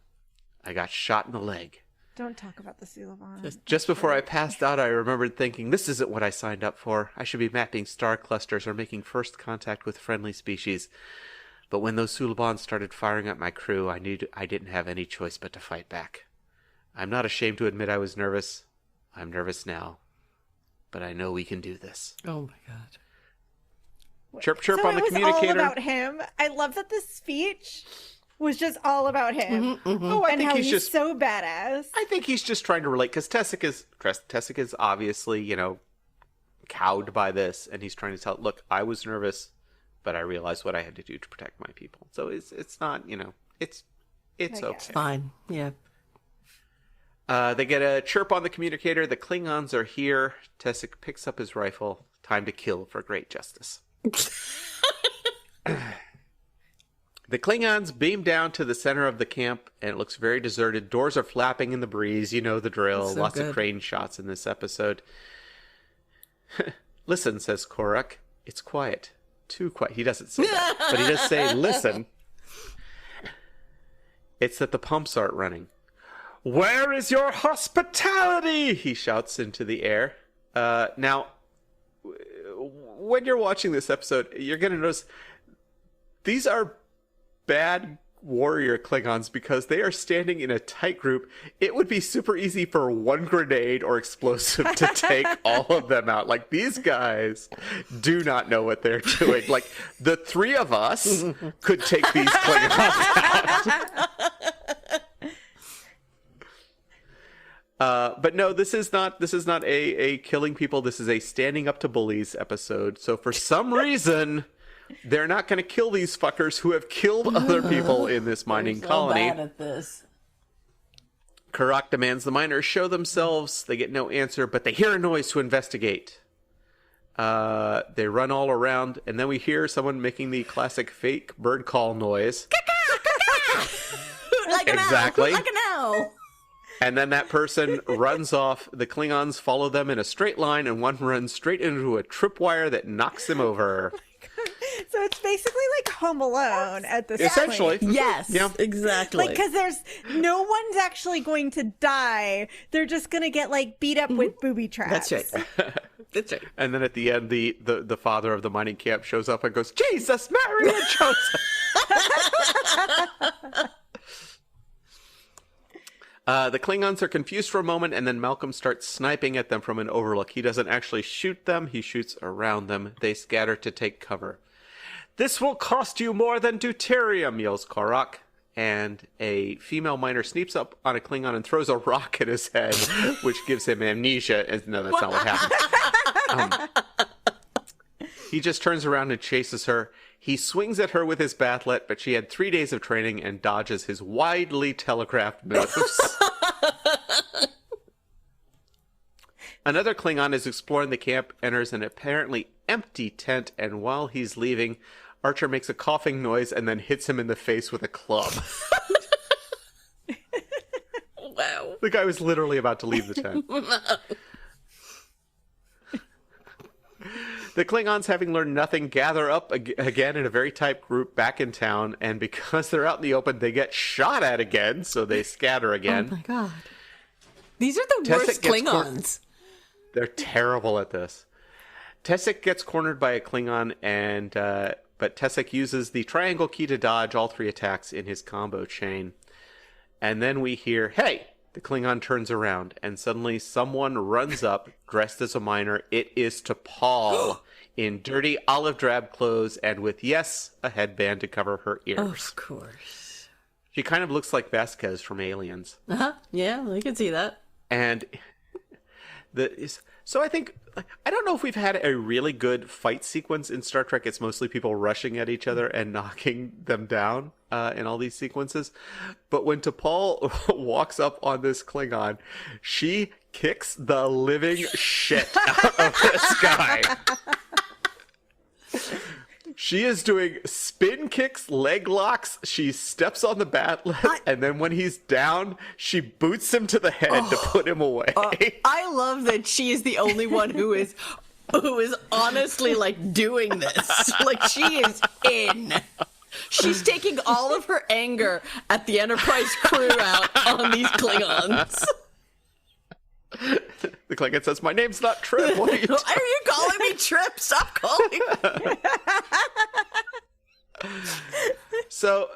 I got shot in the leg. Don't talk about the Suliban. Just before I passed out, I remembered thinking, this isn't what I signed up for. I should be mapping star clusters or making first contact with friendly species. But when those Sulibans started firing at my crew, I knew I didn't have any choice but to fight back. I'm not ashamed to admit I was nervous. I'm nervous now. But I know we can do this. Oh my god. Chirp, chirp So on the it was communicator. all about him. I love that this speech was just all about him. Oh, I And think how he's just so badass. I think he's just trying to relate, because Tessic is obviously, cowed by this, and he's trying to tell, look, I was nervous, but I realized what I had to do to protect my people. So it's not, it's okay. Fine. Yeah. They get a chirp on the communicator. The Klingons are here. Tessic picks up his rifle. Time to kill for great justice. The Klingons beam down to the center of the camp, and it looks very deserted. Doors are flapping in the breeze. You know the drill. So Lots good. of crane shots in this episode. Listen, says Korak. It's quiet. Too quiet. He doesn't say that, but he does say, listen. It's that the pumps aren't running. Where is your hospitality? He shouts into the air. Now, when you're watching this episode, you're going to notice these are bad warrior Klingons because they are standing in a tight group. It would be super easy for one grenade or explosive to take all of them out. Like, these guys do not know what they're doing. Like, the three of us could take these Klingons out. But no, this is not a killing people. This is a standing up to bullies episode. So for some reason, they're not going to kill these fuckers who have killed other people in this mining colony. Bad at this. Karak demands the miners show themselves. They get no answer, but they hear a noise to investigate. They run all around, and then we hear someone making the classic fake bird call noise. Like an Exactly. owl. Like an owl. And then that person runs off. The Klingons follow them in a straight line, and one runs straight into a tripwire that knocks him over. So it's basically like Home Alone at this Essentially. point. Yes, Yeah. exactly. Like, because there's no one's actually going to die. They're just going to get like beat up with booby traps. That's right. That's right. And then at the end, the father of the mining camp shows up and goes, Jesus, Mary, and Joseph. The Klingons are confused for a moment, and then Malcolm starts sniping at them from an overlook. He doesn't actually shoot them, he shoots around them. They scatter to take cover. This will cost you more than deuterium, yells Karak. And a female miner sneaks up on a Klingon and throws a rock at his head, which gives him amnesia. And no, that's not what happened. He just turns around and chases her. He swings at her with his bathlet, but she had 3 days of training and dodges his widely telegraphed moves. Another Klingon is exploring the camp, enters an apparently empty tent, and while he's leaving, Archer makes a coughing noise and then hits him in the face with a club. Wow. The guy was literally about to leave the tent. The Klingons, having learned nothing, gather up again in a very tight group back in town, and because they're out in the open, they get shot at again, so they scatter again. Oh my god. These are the Tessic worst gets Klingons. They're terrible at this. Tessic gets cornered by a Klingon, but Tessic uses the triangle key to dodge all three attacks in his combo chain. And then we hear, hey! The Klingon turns around, and suddenly someone runs up, dressed as a miner. It is T'Pol, in dirty olive drab clothes, and with, yes, a headband to cover her ears. Of course. She kind of looks like Vasquez from Aliens. Uh-huh. Yeah, I can see that. And so I think, I don't know if we've had a really good fight sequence in Star Trek. It's mostly people rushing at each other and knocking them down in all these sequences. But when T'Pol walks up on this Klingon, she kicks the living shit out of this guy. She is doing spin kicks, leg locks. She steps on the battlet, and then when he's down, she boots him to the head to put him away. I love that she is the only one who is honestly like doing this. Like, she is in. She's taking all of her anger at the Enterprise crew out on these Klingons. The Klingon says, "My name's not Trip. What are you Why are you calling me Trip? Stop calling me." So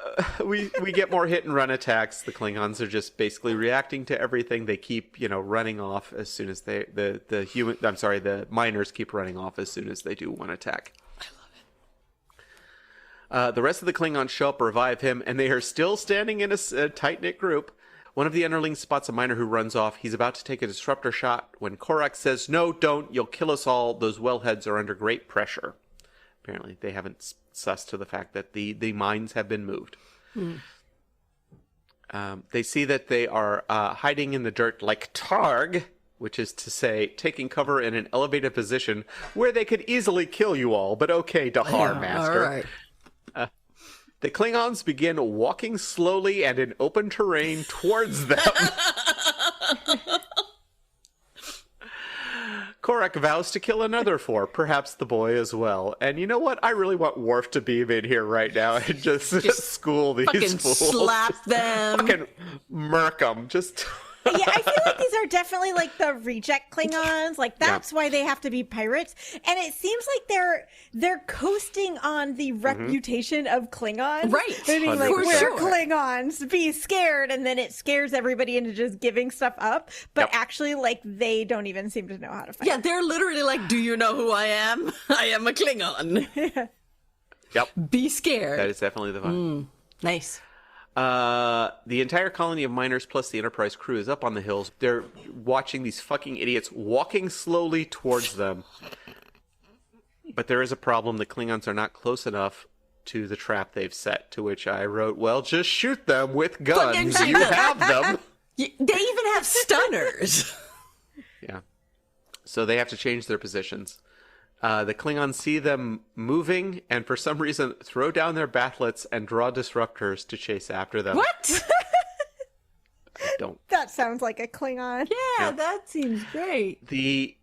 we get more hit and run attacks. The Klingons are just basically reacting to everything. They keep, running off as soon as the miners keep running off as soon as they do one attack. I love it. The rest of the Klingons show up, revive him, and they are still standing in a tight-knit group. One of the underlings spots a miner who runs off. He's about to take a disruptor shot when Korak says, "No, don't. You'll kill us all. Those wellheads are under great pressure." Apparently, they haven't sussed to the fact that the mines have been moved. They see that they are hiding in the dirt like Targ, which is to say, taking cover in an elevated position where they could easily kill you all. But okay, Dahar, Master. All right. The Klingons begin walking slowly and in open terrain towards them. Korak vows to kill another four, perhaps the boy as well. And you know what? I really want Worf to beam in here right now and just school these Fucking fools. slap them. Fucking murk them. Just I feel like these are definitely like the reject Klingons. Like that's why they have to be pirates. And it seems like they're coasting on the reputation of Klingons. Right. Meaning like, 100%. we're Sure. Klingons, be scared. And then it scares everybody into just giving stuff up. But actually, like, they don't even seem to know how to fight. Yeah, they're literally like, do you know who I am? I am a Klingon. Yep. Be scared. That is definitely the vibe. Nice. The entire colony of miners plus the Enterprise crew is up on the hills. They're watching these fucking idiots walking slowly towards them. But there is a problem. The Klingons are not close enough to the trap they've set, to which I wrote, well, just shoot them with guns. Fucking You have them. They even have stunners. Yeah. So they have to change their positions. The Klingons see them moving and for some reason throw down their bat'lets and draw disruptors to chase after them. What? I don't. That sounds like a Klingon. Yeah, that seems great. The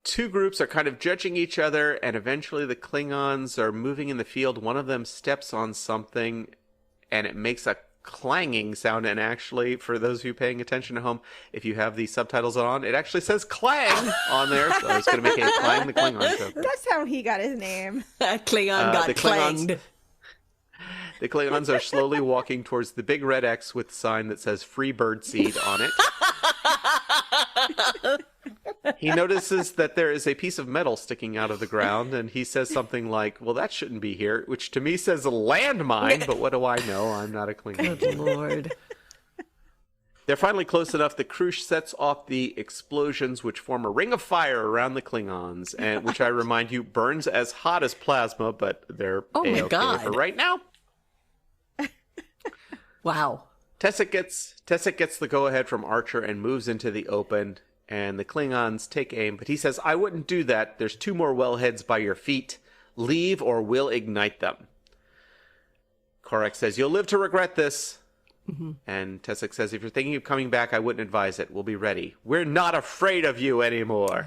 two groups are kind of judging each other, and eventually the Klingons are moving in the field. One of them steps on something, and it makes a clanging sound. And actually, for those of you paying attention at home, if you have the subtitles on, it actually says clang on there. So I was going to make a Clang the Klingon joke. That's how he got his name. Klingon got the Klingons- clanged. The Klingons are slowly walking towards the big red X with a sign that says Free Bird Seed on it. He notices that there is a piece of metal sticking out of the ground, and he says something like, well, that shouldn't be here, which to me says a landmine, but what do I know? I'm not a Klingon. Good lord. They're finally close enough. The crew sets off the explosions, which form a ring of fire around the Klingons, and which I remind you burns as hot as plasma, but they're Oh my A-okay God. for right now. Wow. Tessic gets the go-ahead from Archer and moves into the open, and the Klingons take aim, but he says, I wouldn't do that. There's 2 more wellheads by your feet. Leave or we'll ignite them. Korak says, you'll live to regret this. And Tessic says, if you're thinking of coming back, I wouldn't advise it. We'll be ready. We're not afraid of you anymore.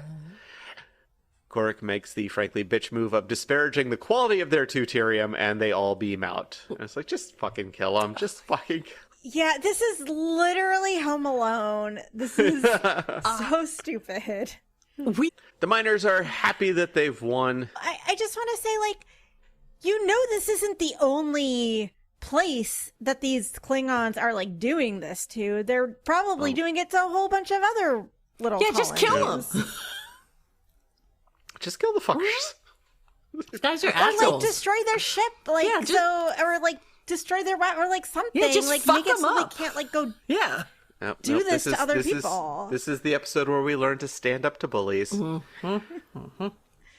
Korak makes the, frankly, bitch move of disparaging the quality of their deuterium, and they all beam out. And it's like, just fucking kill them. Just fucking kill. Yeah, this is literally Home Alone. This is so stupid. The miners are happy that they've won. I just want to say, like, you know, this isn't the only place that these Klingons are, like, doing this to. They're probably doing it to a whole bunch of other little Just kill them. Just kill the fuckers. These guys are Or, like, assholes. destroy their ship, like, Yeah, just- or, like, destroy their weapon, or, like, something. Yeah, just like, fuck make it them so up. they can't, like, go Yeah. Nope, do nope, this to other this people. This is the episode where we learn to stand up to bullies. Well,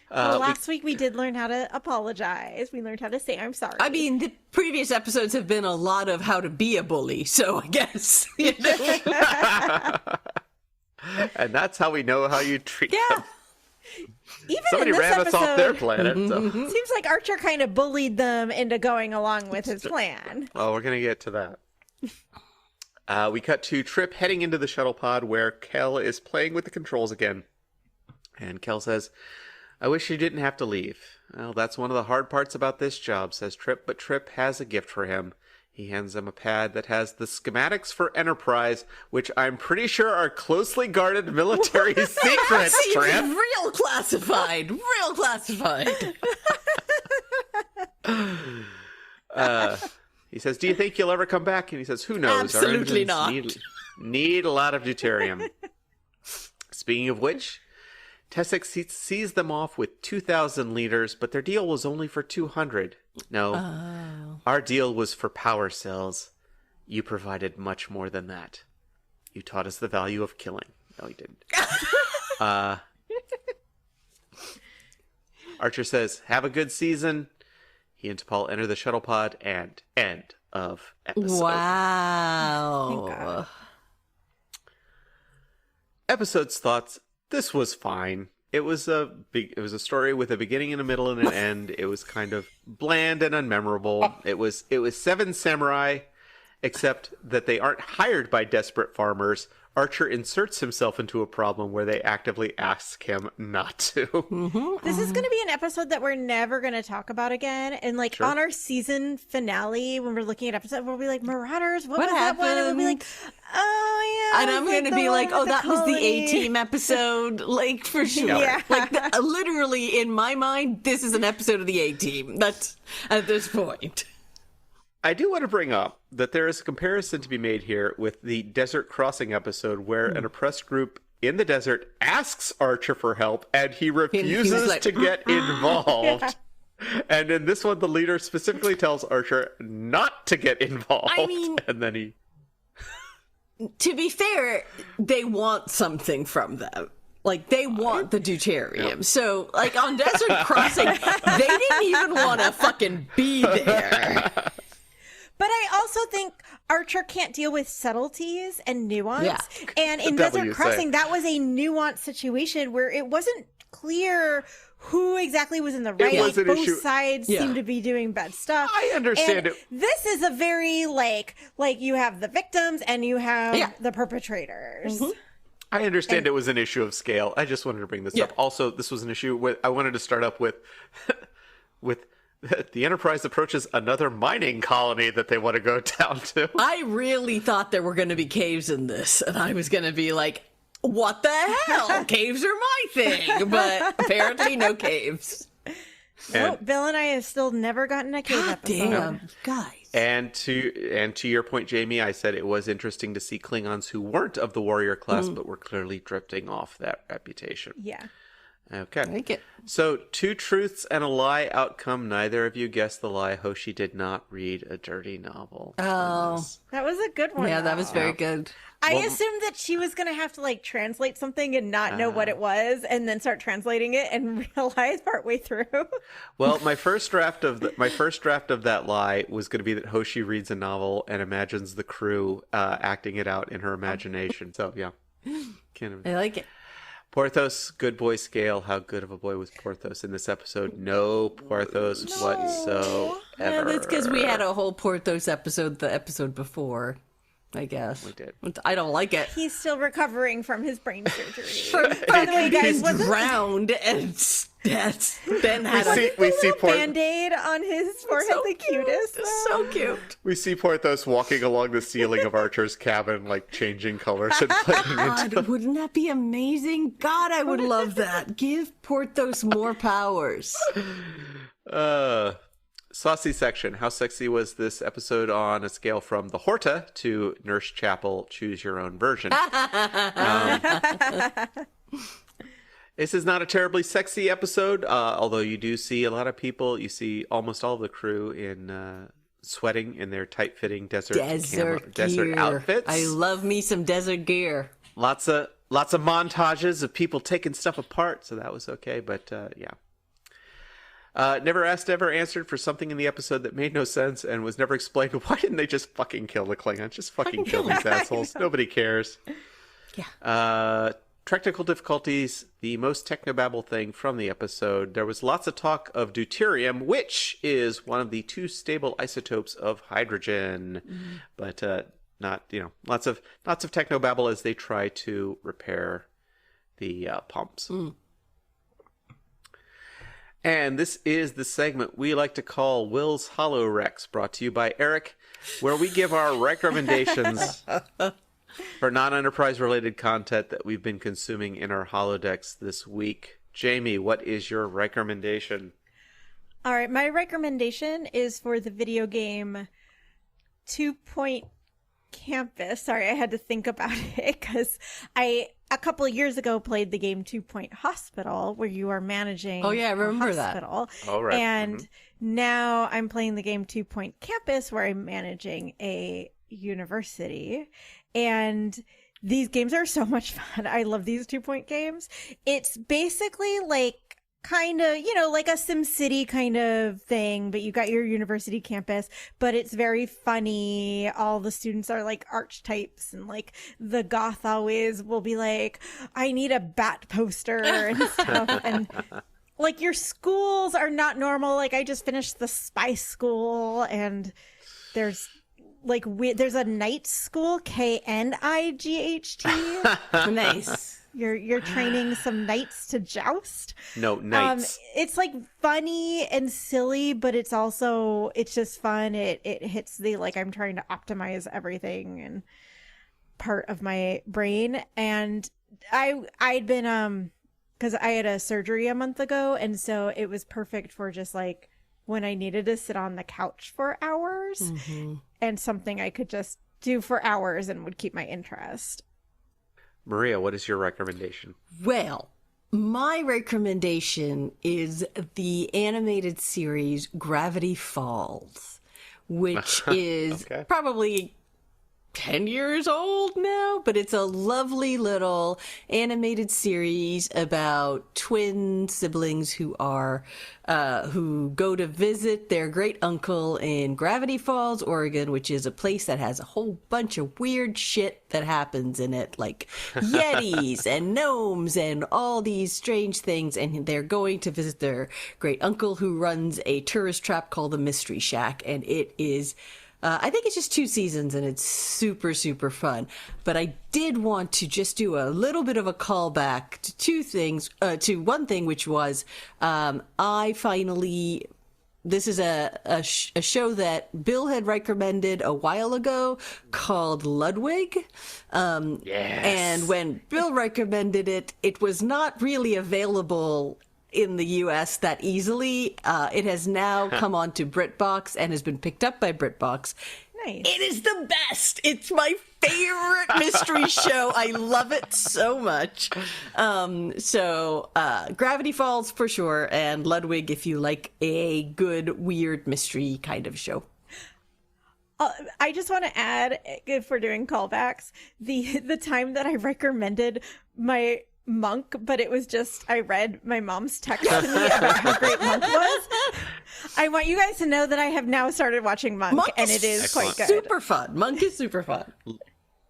last week we did learn how to apologize. We learned how to say I'm sorry. I mean, the previous episodes have been a lot of how to be a bully, so I guess. You know? And that's how we know how you treat them. even Somebody in this ran episode, us off their planet. So. seems like Archer kind of bullied them into going along with his plan. Well, we're going to get to that. We cut to Trip heading into the shuttle pod where Kel is playing with the controls again. And Kel says, I wish you didn't have to leave. Well, that's one of the hard parts about this job, says Trip, but Trip has a gift for him. He hands him a pad that has the schematics for Enterprise, which I'm pretty sure are closely guarded military secrets, Seems Trip. real classified. Real classified. He says, do you think you'll ever come back? And he says, who knows? Our Absolutely engines not. Need a lot of deuterium. Speaking of which, Tessic sees them off with 2,000 liters, but their deal was only for 200. No, our deal was for power cells. You provided much more than that. You taught us the value of killing. No, he didn't. Archer says, have a good season. He and T'Pol enter the shuttle pod, and end of episode. Wow. Episode's thoughts. This was fine. It was a story with a beginning and a middle and an end. It was kind of bland and unmemorable. It was Seven Samurai, except that they aren't hired by desperate farmers. Archer inserts himself into a problem where they actively ask him not to. This is going to be an episode that we're never going to talk about again. And like Sure. on our season finale, when we're looking at episodes, we'll be like, Marauders, what was that one? And we'll be like, oh yeah. And it I'm was, going to the be one like, with oh, that was the colony." A-Team episode, like, for sure. Yeah. Like, literally, in my mind, this is an episode of the A-Team. That's at this point. I do want to bring up that there is a comparison to be made here with the Desert Crossing episode where an oppressed group in the desert asks Archer for help and he refuses like, to get involved. And in this one, the leader specifically tells Archer not to get involved. I mean- and then he... To be fair, they want something from them. Like, they want the deuterium. Yeah. So, like, on Desert Crossing, they didn't even want to fucking be there. But I also think Archer can't deal with subtleties and nuance. Yeah. And in The devil Desert you Crossing, say. that was a nuanced situation where it wasn't clear who exactly was in the right. was an Both issue. sides Yeah. seemed to be doing bad stuff. I understand and it. This is a very like you have the victims and you have the perpetrators. I understand it was an issue of scale. I just wanted to bring this up. Also, this was an issue with... I wanted to start up with... with... The Enterprise approaches another mining colony that they want to go down to. I really thought there were going to be caves in this, and I was going to be like, what the hell? Caves are my thing. But apparently no caves. No, Bill and I have still never gotten a cave God episode. damn, guys. And to your point, Jamie, I said it was interesting to see Klingons who weren't of the warrior class, but were clearly drifting off that reputation. Yeah. Okay. I like it. So, 2 truths and a lie outcome. Neither of you guessed the lie. Hoshi did not read a dirty novel. Oh, That was a good one. yeah, that was though. very good. I assumed that she was going to have to like translate something and not know what it was and then start translating it and realize partway through. Well, my first draft of that lie was going to be that Hoshi reads a novel and imagines the crew acting it out in her imagination. So, yeah. I like it. Porthos, good boy scale. How good of a boy was Porthos in this episode? No Porthos whatsoever. Yeah, that's because we had a whole Porthos episode the episode before, I guess. We did. I don't like it. He's still recovering from his brain surgery. By the way, guys, He's was drowned and that's Ben had We see Band-Aid on his forehead, the cutest. So cute. We see Porthos walking along the ceiling of Archer's cabin, like changing colors and playing into. God, wouldn't that be amazing? God, I would love that. Give Porthos more powers. Saucy section. How sexy was this episode on a scale from the Horta to Nurse Chapel? Choose your own version. This is not a terribly sexy episode, although you do see a lot of people. You see almost all of the crew in sweating in their tight-fitting desert Gear. outfits. I love me some desert gear. Lots of montages of people taking stuff apart, so that was okay. But yeah. Never asked, ever answered for something in the episode that made no sense and was never explained. Why didn't they just fucking kill the Klingons? Just fucking kill these assholes. Nobody cares. Yeah. Technical difficulties, the most technobabble thing from the episode. There was lots of talk of deuterium, which is one of the 2 stable isotopes of hydrogen. But not, lots of technobabble as they try to repair the pumps. And this is the segment we like to call Will's Hollow Rex, brought to you by Eric, where we give our recommendations for non-Enterprise related content that we've been consuming in our holodecks this week. Jamie, what is your recommendation? All right, my recommendation is for the video game 2 Point Campus. Sorry, I had to think about it because a couple of years ago played the game 2 Point Hospital, where you are managing I remember that. hospital. Oh, right. And now I'm playing the game 2 Point Campus, where I'm managing a university. And these games are so much fun. I love these 2 Point games. It's basically like kind of, like a SimCity kind of thing, but you got your university campus, but it's very funny. All the students are like archetypes, and like the goth always will be like, I need a bat poster and stuff. And like your schools are not normal. Like I just finished the spy school, and there's like there's a night school, KNIGHT. Nice. You're training some knights to joust. No, knights. It's like funny and silly, but it's just fun. It hits the like I'm trying to optimize everything and part of my brain. And I'd been because I had a surgery a month ago, and so it was perfect for just like when I needed to sit on the couch for hours and something I could just do for hours and would keep my interest. Maria, what is your recommendation? Well, my recommendation is the animated series Gravity Falls, which is probably 10 years old now, but it's a lovely little animated series about twin siblings who go to visit their great uncle in Gravity Falls, Oregon, which is a place that has a whole bunch of weird shit that happens in it, like yetis and gnomes and all these strange things. And they're going to visit their great uncle who runs a tourist trap called the Mystery Shack. And it is I think it's just 2 seasons and it's super, super fun. But I did want to just do a little bit of a callback to 2 things, to one thing, which was this is a show that Bill had recommended a while ago called Ludwig. Yes. And when Bill recommended it, it was not really available in the US that easily. It has now come on to BritBox and has been picked up by BritBox. Nice. It is the best. It's my favorite mystery show. I love it so much. Gravity Falls for sure, and Ludwig if you like a good, weird mystery kind of show. I just want to add, if we're doing callbacks, the time that I recommended my Monk, but it was just I read my mom's text to me about how great Monk was. I want you guys to know that I have now started watching Monk and it is quite good. Super fun. Monk is super fun.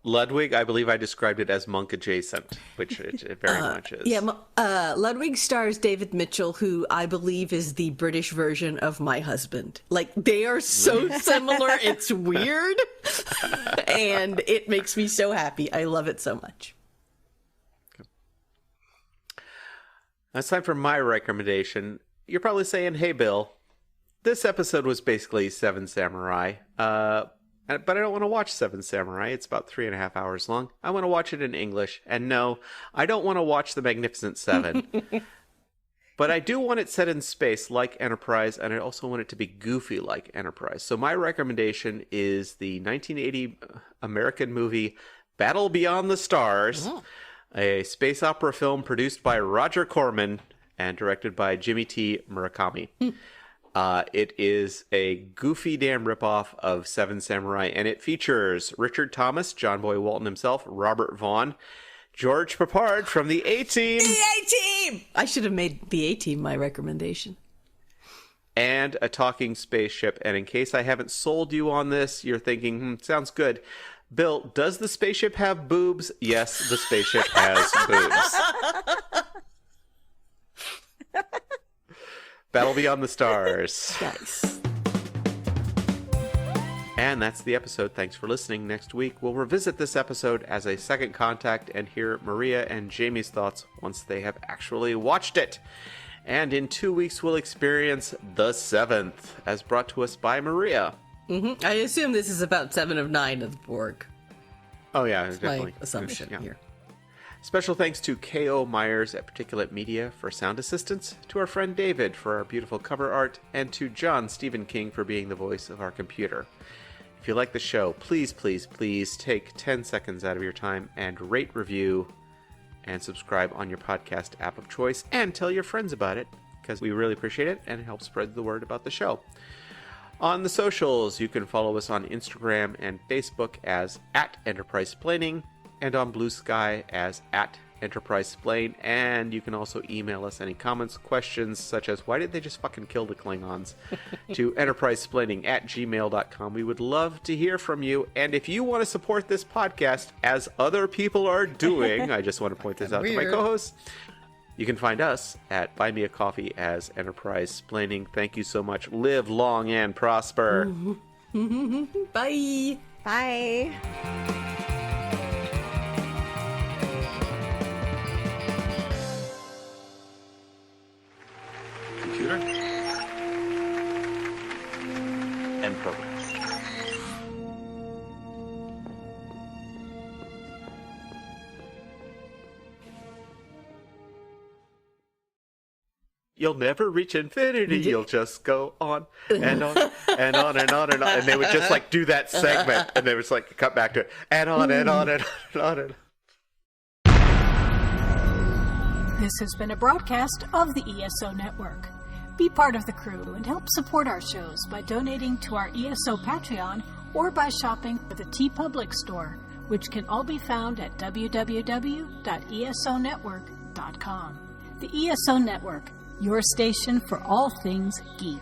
Ludwig, I believe I described it as Monk adjacent, which it very much is. Yeah, Ludwig stars David Mitchell, who I believe is the British version of my husband. Like, they are so similar, it's weird, and it makes me so happy. I love it so much. It's time for my recommendation. You're probably saying, hey, Bill, this episode was basically Seven Samurai, but I don't want to watch Seven Samurai. It's about 3.5 hours long. I want to watch it in English. And no, I don't want to watch The Magnificent Seven. But I do want it set in space like Enterprise, and I also want it to be goofy like Enterprise. So my recommendation is the 1980 American movie Battle Beyond the Stars. Oh. A space opera film produced by Roger Corman and directed by Jimmy T. Murakami. It is a goofy damn ripoff of Seven Samurai, and it features Richard Thomas, John Boy Walton himself, Robert Vaughn, George Peppard from the A-Team. The A-Team! I should have made the A-Team my recommendation. And a talking spaceship. And in case I haven't sold you on this, you're thinking, sounds good. Bill, does the spaceship have boobs? Yes, the spaceship has boobs. Battle Beyond the Stars. Nice. And that's the episode. Thanks for listening. Next week, we'll revisit this episode as a second contact and hear Maria and Jamie's thoughts once they have actually watched it. And in 2 weeks, we'll experience The Seventh, as brought to us by Maria. Mm-hmm. I assume this is about 7 of 9 of the Borg. Oh, yeah, That's definitely. my assumption here. Special thanks to K.O. Myers at Particulate Media for sound assistance, to our friend David for our beautiful cover art, and to John Stephen King for being the voice of our computer. If you like the show, please, please, please take 10 seconds out of your time and rate, review, and subscribe on your podcast app of choice, and tell your friends about it, because we really appreciate it, and it helps spread the word about the show. On the socials, you can follow us on Instagram and Facebook as @EnterpriseSplaining, and on Blue Sky as @EnterpriseSplain, and you can also email us any comments, questions, such as, why did they just fucking kill the Klingons, to enterprisesplaining@gmail.com. We would love to hear from you, and if you want to support this podcast, as other people are doing, I just want to point this out to my co-hosts, you can find us at Buy Me a Coffee as Enterprise Splaining. Thank you so much. Live long and prosper. Bye. Bye. Computer. End program. You'll never reach infinity. You'll just go on and on and on and on and on. And they would just like do that segment, and they would just like cut back to it and on and on and on and on and on. This has been a broadcast of the ESO Network. Be part of the crew and help support our shows by donating to our ESO Patreon or by shopping at the TeePublic store, which can all be found at www.esonetwork.com. The ESO Network, your station for all things geek.